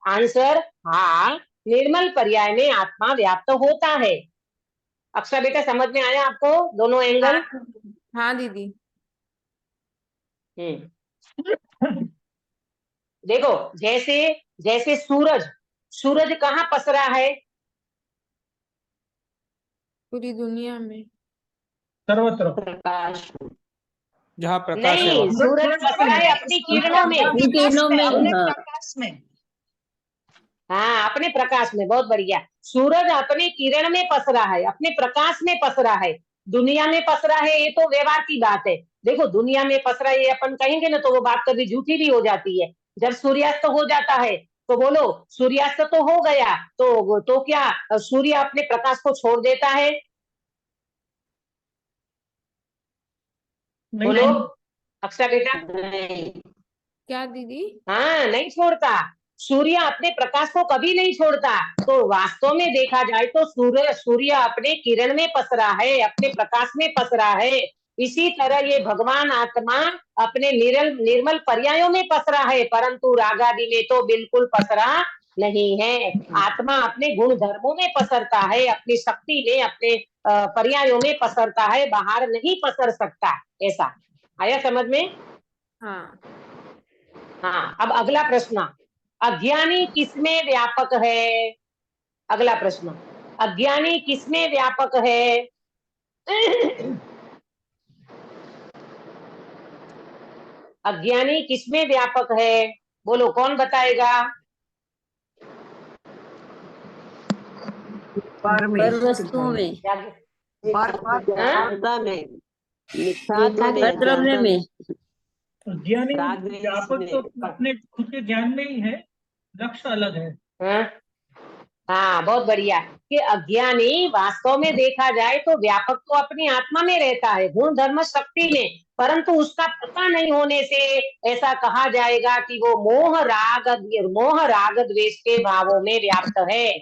आंसर हाँ, निर्मल पर्याय में आत्मा व्याप्त होता है। अक्षा बेटा, समझ में आया आपको दोनों एंगल? हाँ दीदी। देखो जैसे जैसे सूरज, सूरज कहाँ पसरा है? पूरी दुनिया में। सर्वत्र प्रकाश जहाँ प्रकाश है नहीं, वहाँ। सूरज पसरा है अपनी किरणों में। अपनी किरणों में, अपने हाँ। प्रकाश में। हाँ, अपने प्रकाश में, बहुत बढ़िया। सूरज अपने किरण में पसरा है, अपने प्रकाश में पसरा है। दुनिया में पसरा है ये तो व्यवहार की बात है। देखो दुनिया में पसरा ये अपन कहेंगे ना तो वो बात कभी झूठी भी हो जाती है। जब सूर्यास्त हो जाता है तो बोलो सूर्यास्त तो हो गया, तो क्या सूर्य अपने प्रकाश को छोड़ देता है? नहीं बोलो अक्षा बेटा। नहीं, क्या दीदी? हाँ, नहीं छोड़ता। सूर्य अपने प्रकाश को कभी नहीं छोड़ता। तो वास्तव में देखा जाए तो सूर्य अपने किरण में पसरा है, अपने प्रकाश में पसरा है। इसी तरह ये भगवान आत्मा अपने निर्मल पर्यायों में पसरा है, परंतु रागादि में तो बिल्कुल पसरा नहीं है। आत्मा अपने गुण धर्मों में पसरता है, अपनी शक्ति में, अपने पर्यायों में पसरता है, बाहर नहीं पसर सकता। ऐसा आया समझ में? हाँ। हाँ, अब अगला प्रश्न, अज्ञानी किसमें व्यापक है? अगला प्रश्न, अज्ञानी किसमें व्यापक है? अज्ञानी किसमें व्यापक है? बोलो कौन बताएगा? पर में, पर वस्तुओं में, पर अज्ञानता में, मिथ्यात्व मिथ्या में, पर द्रव्य अज्ञानता में। अज्ञानी राग द्वेष व्यापक तो में। अपने खुद के ज्ञान में ही है, लक्ष्य अलग है। हाँ? हाँ, बहुत बढ़िया। कि अज्ञानी वास्तव में देखा जाए तो व्यापक तो अपनी आत्मा में रहता है, गुण धर्म शक्ति में, परंतु उसका पता नहीं होने से ऐसा कहा जाएगा कि वो मोह राग द्वेष के भावों में व्याप्त है।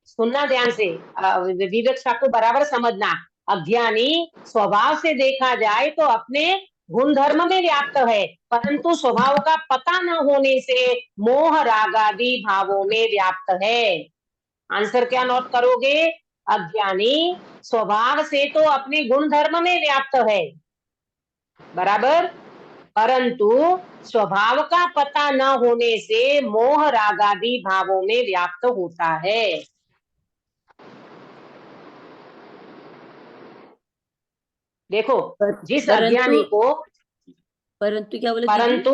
सुनना ध्यान से, विवेक को बराबर समझना। अज्ञानी स्वभाव से देखा जाए तो अपने गुण धर्म में व्याप्त है, परंतु स्वभाव का पता न होने से मोह रागादि भावों में व्याप्त है। आंसर क्या नोट करोगे? अज्ञानी स्वभाव से तो अपने गुण धर्म में व्याप्त है, बराबर, परंतु स्वभाव का पता न होने से मोह रागादि भावों में व्याप्त होता है। देखो जिस अज्ञानी को, परंतु क्या बोले दीदी?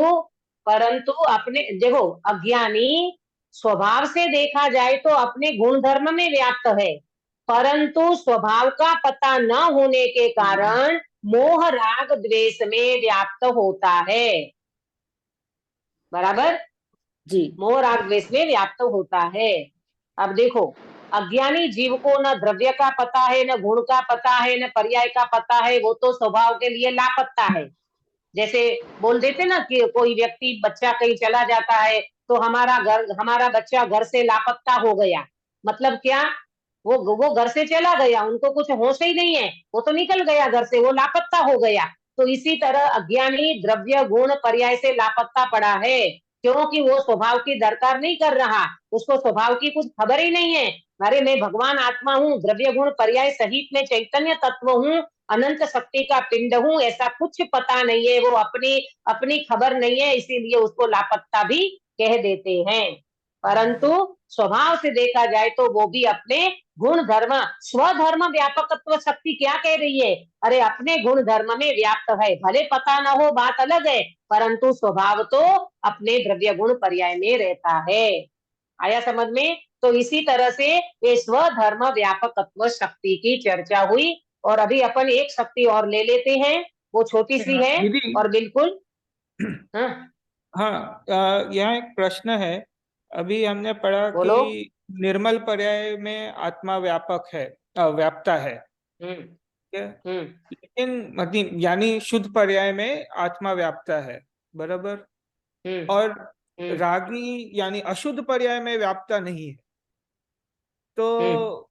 परंतु अपने देखो अज्ञानी स्वभाव से देखा जाए तो अपने गुण धर्म में व्याप्त है, परंतु स्वभाव का पता न होने के कारण मोह राग द्वेष में व्याप्त होता है, बराबर, जी। मोह राग द्वेष में व्याप्त होता है। अब देखो अज्ञानी जीव को न द्रव्य का पता है, न गुण का पता है, न पर्याय का पता है, वो तो स्वभाव के लिए लापता है। जैसे बोल देते ना कि कोई व्यक्ति बच्चा कहीं चला जाता है तो हमारा बच्चा घर से लापता हो गया, मतलब क्या? वो घर से चला गया, उनको कुछ होश ही नहीं है, वो तो निकल गया घर से, वो लापता हो गया। तो इसी तरह अज्ञानी द्रव्य गुण पर्याय से लापता पड़ा है, क्योंकि वो स्वभाव की दरकार नहीं कर रहा, उसको स्वभाव की कुछ खबर ही नहीं है। अरे मैं भगवान आत्मा हूँ, द्रव्य गुण पर्याय सहित में चैतन्य तत्व हूँ, अनंत शक्ति का पिंड हूँ, ऐसा कुछ पता नहीं है, वो अपनी खबर नहीं है, इसीलिए उसको लापता भी कह देते हैं। परंतु स्वभाव से देखा जाए तो वो भी अपने गुण धर्म, स्वधर्म व्यापकत्व शक्ति क्या कह रही है? अरे अपने गुण धर्म में व्याप्त है, भले पता न हो बात अलग है, परंतु स्वभाव तो अपने द्रव्य गुण पर्याय में रहता है। आया समझ में? तो इसी तरह से ये स्वधर्म व्यापकत्व शक्ति की चर्चा हुई। और अभी अपन एक शक्ति और ले लेते हैं, वो छोटी सी है दीदी, और बिल्कुल हाँ, हाँ, यहाँ एक प्रश्न है। अभी हमने पढ़ा बोलो। कि निर्मल पर्याय में आत्मा व्यापक है, व्याप्ता है, हम्म ठीक है? हम्म लेकिन मतलब यानी शुद्ध पर्याय में आत्मा व्याप्ता है, बराबर, हम्म और हम्म रागी यानी अशुद्ध पर्याय में व्याप्ता नहीं है, तो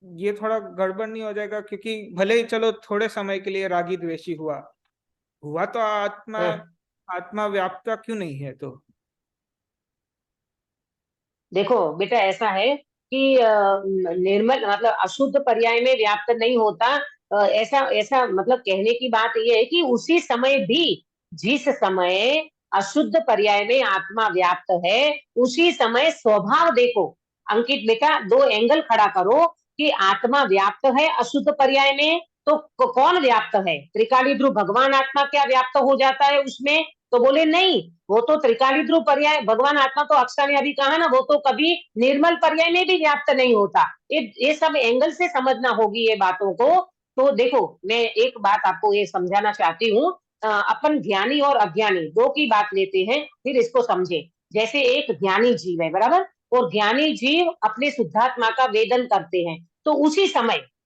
ये थोड़ा गड़बड़ नहीं हो जाएगा? क्योंकि भले ही चलो थोड़े समय के लिए रागी द्वेषी हुआ तो आत्मा व्याप्ता क्यों नहीं है? तो देखो बेटा ऐसा है कि निर्मल मतलब अशुद्ध पर्याय में व्याप्त नहीं होता। ऐसा ऐसा मतलब कहने की बात यह है कि उसी समय भी जिस समय अशुद्ध पर्याय में आत्मा व्याप्त है उसी समय स्वभाव देखो। अंकित बेटा, दो एंगल खड़ा करो कि आत्मा व्याप्त है अशुद्ध पर्याय में, तो कौन व्याप्त है? त्रिकाली ध्रुव भगवान आत्मा क्या व्याप्त हो जाता है उसमें? तो बोले नहीं, वो तो त्रिकाली ध्रुव पर्याय भगवान आत्मा, तो अक्षरा ने अभी कहा ना, वो तो कभी निर्मल पर्याय में भी व्याप्त नहीं होता। ये सब एंगल से समझना होगी ये बातों को। तो देखो, मैं एक बात आपको ये समझाना चाहती हूँ। अपन ज्ञानी और अज्ञानी दो की बात लेते हैं, फिर इसको समझे। जैसे एक ज्ञानी जीव है, बराबर, और ज्ञानी जीव अपने शुद्धात्मा का वेदन करते हैं, तो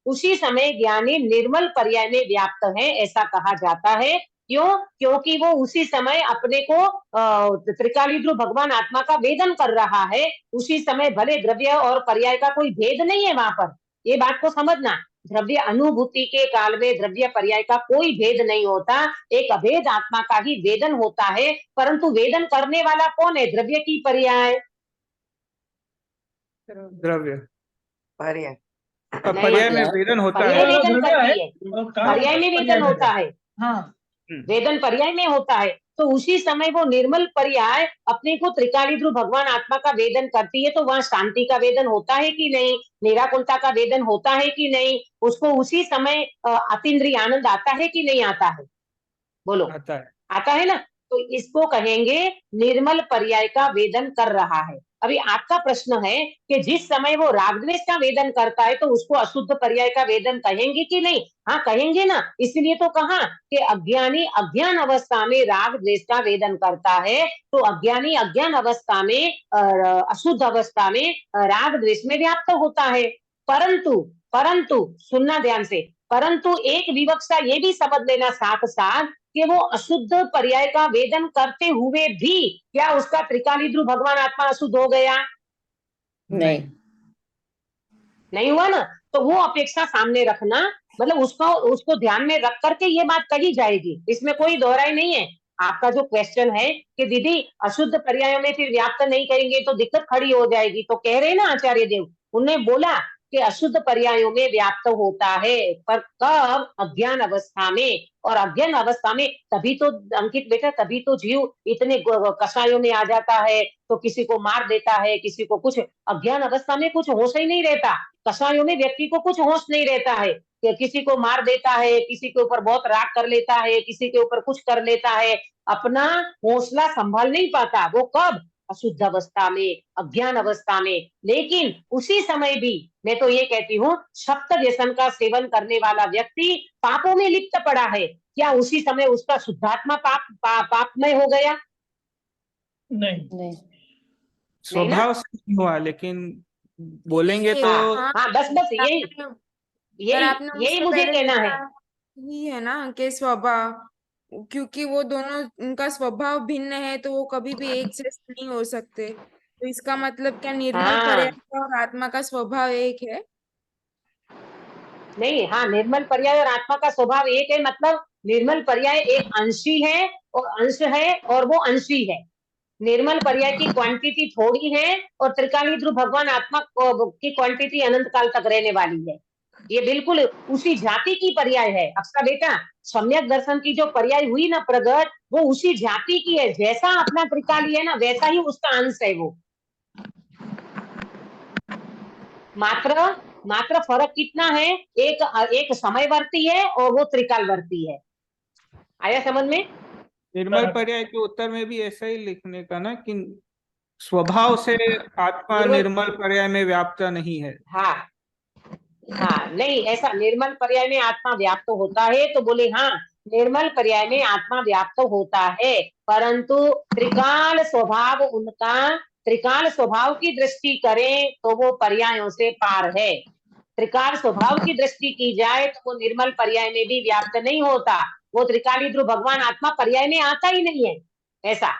उसी समय ज्ञानी निर्मल पर्याय में व्याप्त है ऐसा कहा जाता है। क्यों? क्योंकि वो उसी समय अपने को त्रिकाली ध्रुव भगवान आत्मा का वेदन कर रहा है। उसी समय भले द्रव्य और पर्याय का कोई भेद नहीं है वहां पर, ये बात को समझना। द्रव्य अनुभूति के काल में द्रव्य पर्याय का कोई भेद नहीं होता, एक अभेद आत्मा का ही वेदन होता है। परंतु वेदन करने वाला कौन है? द्रव्य की पर्याय? द्रव्य पर्याय पर्याय में वेदन होता पर्याय है। वेदन द्रव्य है करती है, और काम पर्याय में पर्याय वेदन में होता है। है, हाँ, वेदन पर्याय में होता है। तो उसी समय वो निर्मल पर्याय अपने को त्रिकाली ध्रुव भगवान आत्मा का वेदन करती है, तो वहां शांति का वेदन होता है कि नहीं? निराकुलता का वेदन होता है कि नहीं? उसको उसी समय अतीन्द्रिय आनंद आता है कि नहीं आता है? बोलो, आता है। आता है ना? तो इसको कहेंगे निर्मल पर्याय का वेदन कर रहा है। अभी आपका प्रश्न है कि जिस समय वो राग द्वेष का वेदन करता है तो उसको अशुद्ध पर्याय का वेदन कहेंगे कि नहीं? हाँ, कहेंगे ना। इसलिए तो कहा कि अज्ञानी अज्ञान अवस्था में राग द्वेष का वेदन करता है, तो अज्ञानी अज्ञान अवस्था में अशुद्ध अवस्था में राग द्वेष में व्याप्त होता है। परंतु सुनना ध्यान से, परंतु एक विवक्षा ये भी समझ लेना साथ साथ कि वो अशुद्ध पर्याय का वेदन करते हुए भी क्या उसका त्रिकाली ध्रुव भगवान आत्मा अशुद्ध हो गया? नहीं। नहीं हुआ ना? तो वो अपेक्षा सामने रखना, मतलब उसको ध्यान में रख करके ये बात कही जाएगी, इसमें कोई दोहराई नहीं है। आपका जो क्वेश्चन है कि दीदी अशुद्ध पर्यायों में फिर व्याप्त नहीं करेंगे तो दिक्कत खड़ी हो जाएगी, तो कह रहे ना आचार्य देव, उन्होंने बोला कि अशुद्ध पर्यायों में व्याप्त होता है, पर कब? अज्ञान अवस्था में। और अज्ञान अवस्था में तभी तो अंकित बेटा, तभी तो जीव इतने कषायों में आ जाता है, तो किसी को मार देता है, किसी को कुछ। अज्ञान अवस्था में कुछ होश ही नहीं रहता, कषायों में व्यक्ति को कुछ होश नहीं रहता है, कि किसी को मार देता है, किसी के ऊपर बहुत राग कर लेता है, किसी के ऊपर कुछ कर लेता है, अपना हौसला संभाल नहीं पाता। वो कब? अशुद्ध अवस्था में, अज्ञान अवस्था में। लेकिन उसी समय भी मैं तो ये कहती हूँ, सप्त व्यसन का सेवन करने वाला व्यक्ति पापों में लिप्त पड़ा है, क्या उसी समय उसका शुद्धात्मा पापमय हो गया? नहीं। स्वभाव से नहीं हुआ, लेकिन बोलेंगे तो हाँ, बस यही पर आपने यही उससे मुझे पहले कहना है। ही है ना कि स्वभाव, क्योंकि वो दोनों उनका स्वभाव भिन्न है तो वो कभी भी एक जैसे नहीं हो सकते। तो इसका मतलब क्या निर्मल पर्याय हाँ, और आत्मा का स्वभाव एक है? नहीं, हाँ, निर्मल पर्याय और आत्मा का स्वभाव एक है, मतलब निर्मल पर्याय एक अंशी है और अंश है, और वो अंशी है। निर्मल पर्याय की क्वांटिटी थोड़ी है और त्रिकाली ध्रुव भगवान आत्मा की क्वांटिटी अनंत काल तक रहने वाली है। ये बिल्कुल उसी जाति की पर्याय है। अक्सर बेटा, सम्यक दर्शन की जो पर्याय हुई ना प्रगट, वो उसी जाति की है। जैसा अपना त्रिकाली है ना, वैसा ही उसका अंश है वो। मात्र फर्क कितना है? एक समयवर्ती है और वो त्रिकालवर्ती है। आया समझ में? निर्मल पर्याय के उत्तर में भी ऐसा ही लिखने का ना कि स्वभाव से आत्मा निर्मल पर्याय में व्याप्त नहीं है। हाँ, हाँ, नहीं, ऐसा निर्मल पर्याय में आत्मा व्याप्त होता है, तो बोले हाँ, निर्मल पर्याय में आत्मा व्याप्त होता है, परंतु त्रिकाल स्वभाव की दृष्टि करें तो वो पर्यायों से पार है। त्रिकाल स्वभाव की दृष्टि की जाए तो वो निर्मल पर्याय में भी व्याप्त नहीं होता, वो त्रिकाली ध्रुव भगवान आत्मा पर्याय में आता ही नहीं है ऐसा।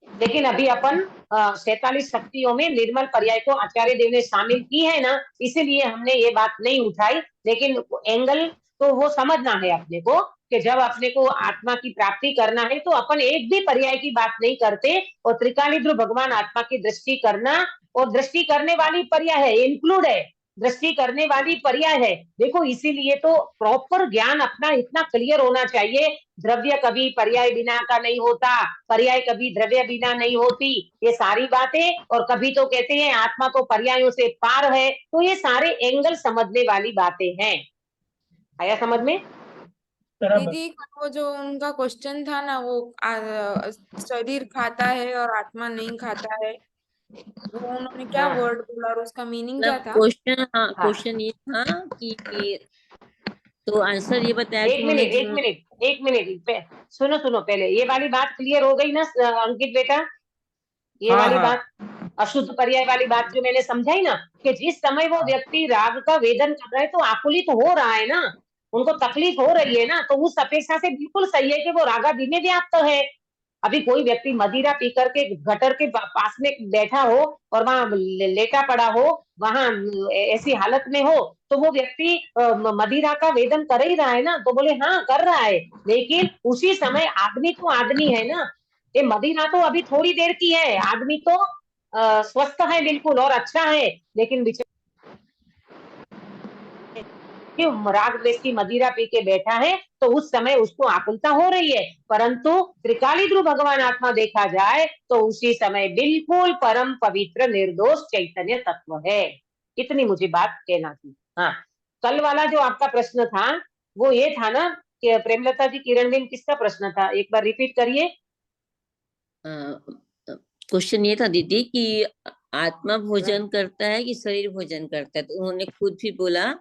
लेकिन अभी अपन 47 शक्तियों में निर्मल पर्याय को आचार्य देव ने शामिल की है ना, इसीलिए हमने ये बात नहीं उठाई। लेकिन एंगल तो वो समझना है अपने को कि जब अपने को आत्मा की प्राप्ति करना है तो अपन एक भी पर्याय की बात नहीं करते, और त्रिकाली ध्रुव भगवान आत्मा की दृष्टि करना, और दृष्टि करने वाली पर्याय है, इंक्लूड है। दृष्टि करने वाली पर्याय है। देखो इसीलिए तो प्रॉपर ज्ञान अपना इतना क्लियर होना चाहिए। द्रव्य कभी पर्याय बिना का नहीं होता, पर्याय कभी द्रव्य बिना नहीं होती, ये सारी बातें। और कभी तो कहते हैं आत्मा तो पर्यायों से पार है, तो ये सारे एंगल समझने वाली बातें हैं। आया समझ में? बराबर। दीदी वो जो उनका क्वेश्चन था ना, वो शरीर खाता है और आत्मा नहीं खाता है, वो उन्होंने क्या हाँ वर्ड बोला और उसका मीनिंग मतलब क्या था? क्वेश्चन, हाँ हाँ, क्वेश्चन ये था कि तो आंसर ये बताया कि एक उन्होंने मिनट एक जो मिनट एक मिनट, सुनो सुनो, पहले ये वाली बात क्लियर हो गई ना अंकित बेटा? ये हाँ वाली हाँ बात, अशुद्ध पर्याय वाली बात जो मैंने समझाई ना, कि जिस समय वो व्यक्ति राग का वेदन कर रहा है तो आकुलित हो रहा है ना, उनको तकलीफ हो रही है ना, तो उस अपेक्षा से बिल्कुल सही है कि वो रागादि में व्याप्त है। अभी कोई व्यक्ति मदिरा पी करके गटर के पास में बैठा हो और वहां लेटा पड़ा हो, वहां ऐसी हालत में हो, तो वो व्यक्ति मदिरा का वेदन कर ही रहा है ना, तो बोले हाँ कर रहा है। लेकिन उसी समय आदमी तो आदमी है ना, ये मदिरा तो अभी थोड़ी देर की है, आदमी तो स्वस्थ है बिल्कुल और अच्छा है, लेकिन राग द्वेष की मदिरा पी के बैठा है, तो उस समय उसको आकुलता हो रही है। परंतु त्रिकाली ध्रुव भगवान आत्मा देखा जाए तो उसी समय बिल्कुल परम पवित्र निर्दोष चैतन्य तत्व है। इतनी मुझे बात कहना थी। हाँ, कल वाला जो आपका प्रश्न था वो ये था ना कि प्रेमलता जी, किरण बेन, किसका प्रश्न था? एक बार रिपीट करिए। क्वेश्चन ये था दीदी कि आत्मा भोजन करता है कि शरीर भोजन करता है, तो उन्होंने खुद भी बोला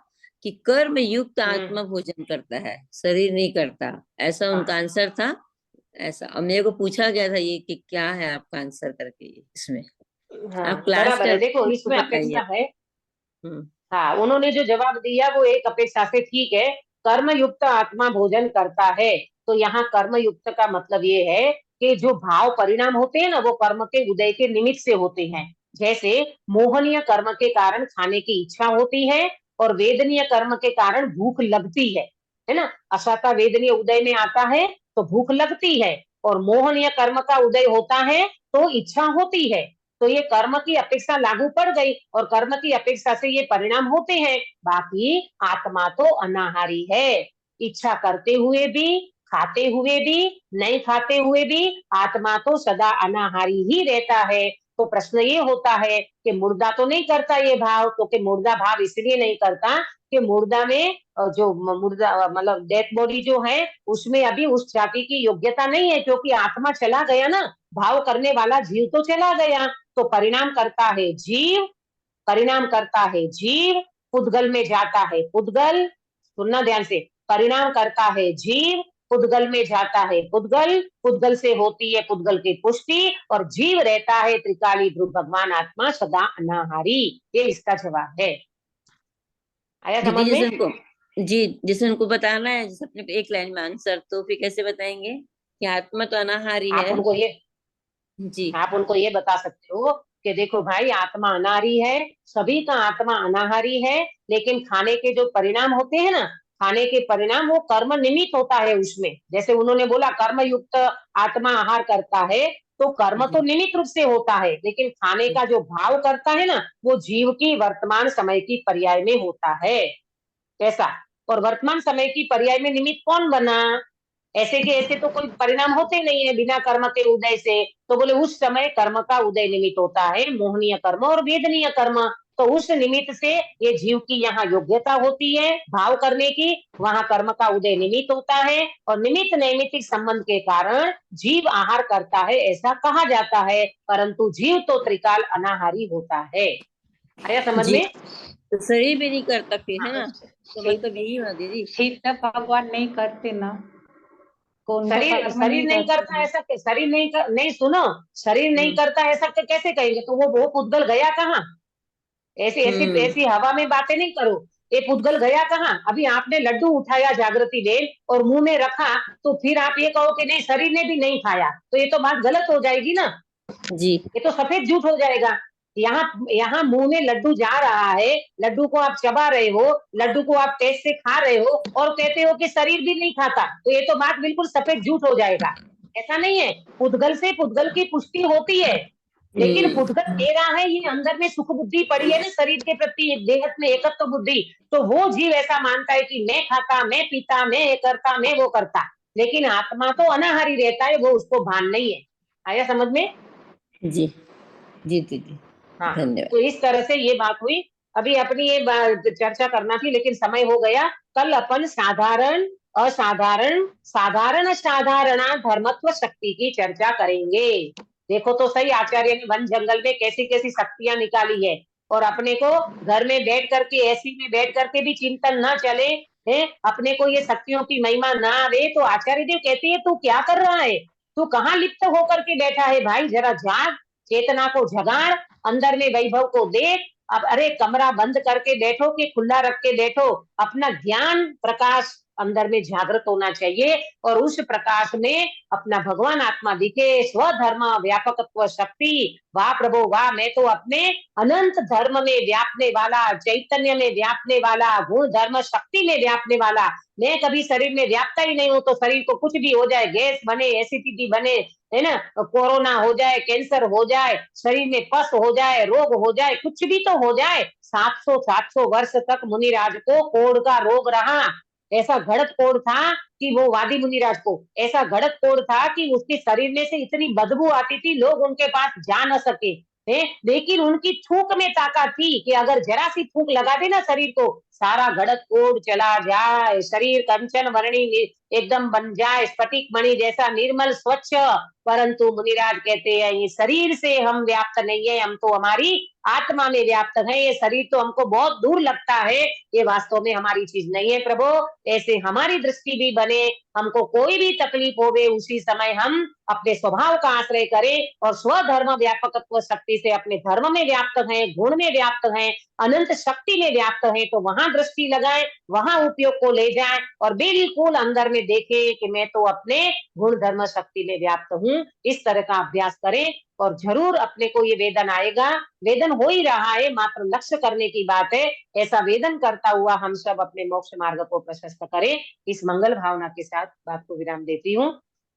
कि कर्म युक्त आत्मा भोजन करता है, शरीर नहीं करता, ऐसा उनका आंसर था। ऐसा अब मेरे को पूछा गया था ये कि क्या है आपका आंसर करके इसमें। हाँ आप क्लास बराबर है। करते देखो हैं तो इसमें बताइए। अपेक्षा है, हम्म। हाँ उन्होंने जो जवाब दिया वो एक अपेक्षा से ठीक है, कर्म युक्त आत्मा भोजन करता है। तो यहाँ कर्म युक्त का मतलब ये है कि जो भाव परिणाम होते हैं ना, वो कर्म के उदय के निमित्त से होते हैं। जैसे मोहनीय कर्म के कारण खाने की इच्छा होती है और वेदनीय कर्म के कारण भूख लगती है ना। अशाता वेदनीय उदय में आता है तो भूख लगती है, और मोहनीय कर्म का उदय होता है तो इच्छा होती है। तो ये कर्म की अपेक्षा लागू पड़ गई और कर्म की अपेक्षा से ये परिणाम होते हैं। बाकी आत्मा तो अनाहारी है, इच्छा करते हुए भी, खाते हुए भी, नहीं खाते हुए भी आत्मा तो सदा अनाहारी ही रहता है। तो प्रश्न ये होता है कि मुर्दा तो नहीं करता ये भाव, तो कि मुर्दा भाव इसलिए नहीं करता कि मुर्दा में जो मुर्दा मतलब डेथ बॉडी जो है उसमें अभी उस जाति की योग्यता नहीं है, क्योंकि आत्मा चला गया ना, भाव करने वाला जीव तो चला गया। तो परिणाम करता है जीव, परिणाम करता है जीव, पुद्गल में जाता है पुद्गल, सुनना ध्यान से, परिणाम करता है जीव, पुद्गल में जाता है पुद्गल, पुद्गल से होती है पुद्गल की पुष्टि, और जीव रहता है त्रिकाली ध्रुव भगवान आत्मा सदा अनाहारी। ये इसका जवाब है। आया दीदी समझ जैसे में? उनको, जी जैसे उनको बताना है जैसे अपने एक लाइन में आंसर, तो फिर कैसे बताएंगे कि आत्मा तो अनाहारी आप है? उनको ये जी। आप उनको ये बता सकते हो कि देखो भाई, आत्मा अनाहारी है, सभी का आत्मा अनाहारी है, लेकिन खाने के जो परिणाम होते हैं ना, खाने के परिणाम वो कर्म निमित्त होता है उसमें। जैसे उन्होंने बोला कर्म युक्त आत्मा आहार करता है, तो कर्म तो जी। निमित्त रूप से होता है, लेकिन खाने का जो भाव करता है ना, वो जीव की वर्तमान समय की पर्याय में होता है। कैसा? और वर्तमान समय की पर्याय में निमित्त कौन बना? ऐसे के ऐसे तो कोई परिणाम होते नहीं है बिना कर्म के उदय से। तो बोले उस समय कर्म का उदय निमित्त होता है, मोहनीय कर्म और वेदनीय कर्म। तो उस निमित्त से ये जीव की यहाँ योग्यता होती है भाव करने की, वहां कर्म का उदय निमित्त होता है, और निमित्त नैमित्तिक संबंध के कारण जीव आहार करता है ऐसा कहा जाता है। परंतु जीव तो त्रिकाल अनाहारी होता है। आया समझ जी में? तो शरीर भी नहीं करता फिर, है ना? तो शिव मतलब यही हुआ दीदी। शिव भगवान नहीं करते ना, कौन तो शरीर कर्म शरीर नहीं नहीं करते करता ना। ऐसा, शरीर नहीं सुनो, शरीर नहीं करता ऐसा कैसे कहेंगे? तो वो पुद्गल गया कहाँ? ऐसी ऐसी हम्म। ऐसी हवा में बातें नहीं करो। ये पुद्गल गया कहाँ? अभी आपने लड्डू उठाया जागृति बेन और मुंह में रखा, तो फिर आप ये कहो कि नहीं शरीर ने भी नहीं खाया, तो ये तो बात गलत हो जाएगी ना, जी। ये तो सफेद झूठ हो जाएगा। यहाँ यहाँ मुंह में लड्डू जा रहा है, लड्डू को आप चबा रहे हो, लड्डू को आप टेस्ट से खा रहे हो और कहते हो कि शरीर भी नहीं खाता, तो ये तो बात बिल्कुल सफेद झूठ हो जाएगा। ऐसा नहीं है, पुद्गल से पुद्गल की पुष्टि होती है, लेकिन फुटकर दे रहा है, ये अंदर में सुख बुद्धि पड़ी है ना शरीर के प्रति, देहत में एकत्व बुद्धि, तो वो जीव ऐसा मानता है कि मैं खाता, मैं पीता, मैं ये करता, मैं वो करता, लेकिन आत्मा तो अनाहारी रहता है, वो उसको भान नहीं है। आया समझ में? जी जी दीदी, हाँ, धन्यवाद। तो इस तरह से ये बात हुई। अभी अपनी ये चर्चा करना थी लेकिन समय हो गया। कल अपन साधारण असाधारण, साधारण असाधारणा धर्मत्व शक्ति की चर्चा करेंगे। देखो तो सही, आचार्य ने वन जंगल में कैसी कैसी शक्तियां निकाली है, और अपने को घर में बैठ करके, एसी में बैठ करके भी चिंतन न चले, है अपने को ये शक्तियों की महिमा ना आवे, तो आचार्य देव कहते हैं तू क्या कर रहा है, तू कहाँ लिप्त होकर के बैठा है भाई, जरा जाग, चेतना को जगाड़, अंदर में वैभव को देख। अब अरे कमरा बंद करके बैठो कि खुला रख के बैठो, अपना ज्ञान प्रकाश अंदर में जागृत होना चाहिए, और उस प्रकाश में अपना भगवान आत्मा दिखे, स्वधर्म व्यापकत्व शक्ति, वाह प्रभु वाह, मैं तो अपने अनंत धर्म में व्यापने वाला, चैतन्य में व्यापने वाला, गुण धर्म शक्ति में व्यापने वाला, मैं कभी शरीर में व्यापता ही नहीं हूं, तो शरीर को कुछ भी हो जाए, गैस बने, एसिडिटी बने, है ना, कोरोना हो जाए, कैंसर हो जाए, शरीर में पस हो जाए, रोग हो जाए, कुछ भी तो हो जाए, 700 वर्ष तक मुनिराज को कोढ़ का रोग रहा, ऐसा घड़त कोढ़ था कि वो वादी मुनिराज को ऐसा घड़त कोढ़ था कि उसके शरीर में से इतनी बदबू आती थी, लोग उनके पास जा न सके, है, लेकिन उनकी थूक में ताकत थी कि अगर जरा सी थूक लगा दे ना शरीर को, सारा घड़त कोढ़ चला जाए, शरीर कंचन वर्णी एकदम बन जाए, स्फटिक मणि जैसा निर्मल स्वच्छ। परंतु मुनिराज कहते हैं ये शरीर से हम व्याप्त नहीं है, हम तो हमारी आत्मा में व्याप्त है, ये शरीर तो हमको बहुत दूर लगता है, ये वास्तव में हमारी चीज नहीं है प्रभु, ऐसे हमारी दृष्टि भी बने, हमको कोई भी तकलीफ होवे उसी समय हम अपने स्वभाव का आश्रय करें, और स्वधर्म व्यापकत्व शक्ति से अपने धर्म में व्याप्त हैं, गुण में व्याप्त हैं, अनंत शक्ति में व्याप्त हैं, तो वहां दृष्टि लगाएं, वहां उपयोग को ले जाएं, और बिल्कुल अंदर में देखें कि मैं तो अपने गुण धर्म शक्ति में व्याप्त हूँ। इस तरह का अभ्यास करें और जरूर अपने को ये वेदन आएगा, वेदन हो ही रहा है, मात्र लक्ष्य करने की बात है। ऐसा वेदन करता हुआ हम सब अपने मोक्ष मार्ग को प्रशस्त करें। इस मंगल भावना के साथ बात को विराम देती हूँ।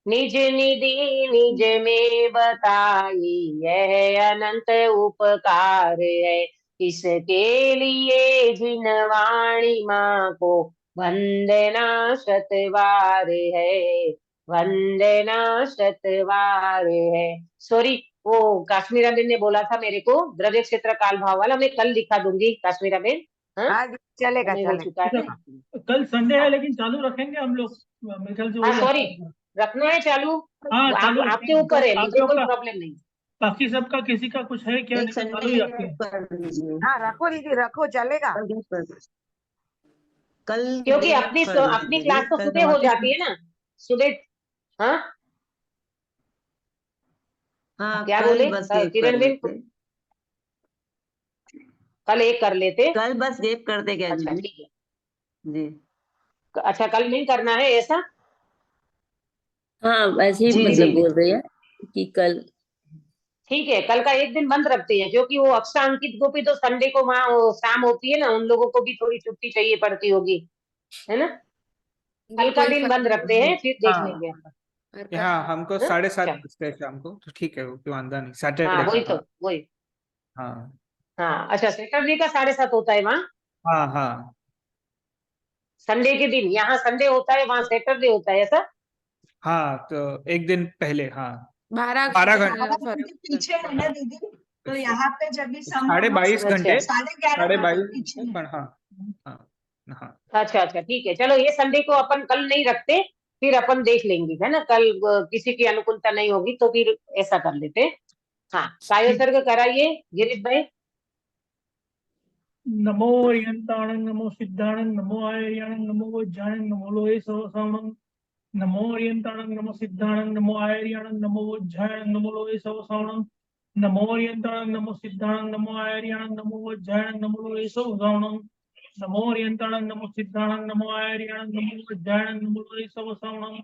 निज निधि निज में बताई यह अनंत उपकार है, इसके लिए जिन वाणी माँ को वंदना शतवार है, वंदना शतवार है। सॉरी, वो काश्मीरा बेन ने बोला था मेरे को द्रव्य क्षेत्र काल भाव वाला, मैं कल लिखा दूंगी काश्मीरा बेन। हाँ, आज चलेगा समय हो चलेगा। चुका है। कल संडे है लेकिन चालू रखेंगे हम लोग, मेरे ख्याल से हाँ वही सॉरी, अच्छा है। रखना है चालू, हाँ चालू आपके रखेंगे। ऊपर है, आप मुझे लोग कोई का, प्रॉब्लम नहीं। बाकी सबका किसी का कुछ है क्या, एक नहीं तो चालू संडे ही रखते हैं। कर दीजिए, हाँ रखो दीदी, रखो, चलेगा। कल gap कर दीजिए। कल क्योंकि gap अपनी कर अपनी दीजिए क्लास दीदी, तो कल सुबह हो वापस। जाती है ना, सुबह। हाँ हाँ क्या कल बोले बस गैप किरण कर बेन, लेते, कल एक कर लेते। कल बस गैप कर दे क्या अच्छा दीदी? ठीक है, जी अच्छा कल नहीं करना है ऐसा। हाँ वैसे ही जी मतलब जी बोल रहे हैं कि कल। ठीक है, कल का एक दिन बंद रखते हैं, क्योंकि वो अक्षा अंकित को भी तो संडे को वहाँ वो शाम होती है ना, उन लोगों को भी थोड़ी छुट्टी चाहिए पड़ती होगी, है ना। कल का कोई दिन फर्क बंद रखते हैं, फिर देख हाँ लेंगे। यहाँ हमको हाँ? 7:30 चल, बजते हैं शाम को, तो ठीक है, वो कोई वांदा नहीं, हाँ सैटरडे वही का। तो, हाँ वही। हाँ हाँ अच्छा, सैटरडे का 7:30 होता है वहाँ, हाँ हाँ संडे के दिन यहाँ संडे होता है, वहाँ सैटरडे होता है ऐसा। हाँ, तो एक दिन पहले, हाँ 12 12 घंटे घंटे, का 12 फर्क घंटे पीछे है ना दीदी, तो यहाँ पे जब भी साढ़े संभव 22 अच्छा घंटे, 11:30 घंटे पीछे है। पर हाँ हाँ हाँ अच्छा अच्छा ठीक है, चलो ये संडे को अपन कल नहीं रखते, फिर अपन देख लेंगे, है ना, कल किसी की अनुकूलता नहीं होगी तो फिर ऐसा कर लेते। हाँ, कायोसर्ग कराइए गिरीश भाई। नमो यंताणं नमो सिद्धाणं नमो आयर्याणं नमो वज्राणं नमो लोहे सवसावणं, नमो यंताणं नमो सिद्धाणं नमो आयर्याणं नमो वज्राणं नमो लोहे सवसावणं, नमो यंताणं नमो सिद्धाणं नमो आयर्याणं नमो वज्राणं नमो लोहे सवसावणं, नमो यंताणं नमो सिद्धाणं नमो आयर्याणं नमो वज्राणं नमो लोहे सवसावणं,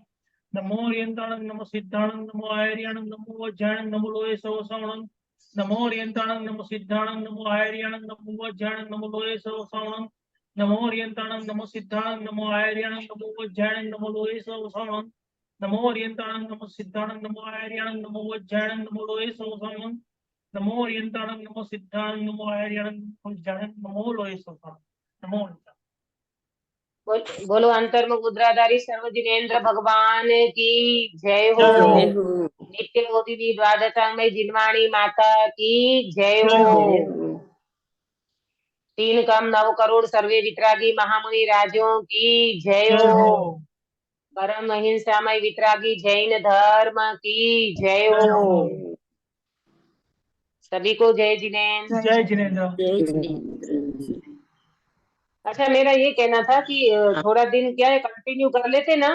नमो यंताणं नमो सिद्धाणं नमो आयर्याणं नमो वज्राणं नमो लोहे सवसावणं, नमो यंताणं नमो सिद्धाणं नमो आयर्याणं नमो वज्राणं नमो लोहे सवसावणं, नमो यंताणं नमो सिद्धाणं नमो आयर्याणं नमो वज्राणं नमो लोहे सवसावणं, नमो यंताणं नमो सिद्धाणं नमो आयर्याणं नमो वज्राणं नमो लोहे सवसावणं, नमो ओरियंताणं नमो सिद्धाणं नमो आयर्याणं नमो ज्ञानं नमो लोहे सौसाणं नमो ओरियंताणं। बोलो अंतर्मुख मुद्राधारी सर्व जिनेन्द्र भगवान की जय हो। जय जय हो नित्य मोदिनी द्वादशांगमय जिनवाणी माता की जय जय हो। जय हो 3 कम 9 करोड़ सर्वे वितरागी महामुनि राजों की जय जय हो। हो परम अहिंसामय वितरागी जैन धर्म की जय जय हो। हो सभी को जय जिनेन्द्र। जय जिनेन्द्र। जय जिनेन्द्र। अच्छा, मेरा ये कहना था कि थोड़ा दिन क्या है कंटिन्यू कर लेते ना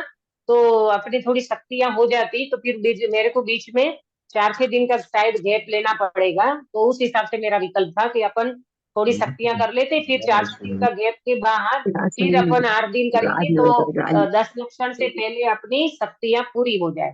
तो अपनी थोड़ी शक्तियां हो जाती, तो फिर मेरे को बीच में 4-6 दिन का शायद गैप लेना पड़ेगा, तो उस हिसाब से मेरा विकल्प था कि अपन थोड़ी शक्तियां कर लेते, फिर 4-6 दिन का गैप के बाद फिर अपन 8 दिन करेंगे, तो 10 लक्षण से पहले अपनी शक्तियां पूरी हो जाए।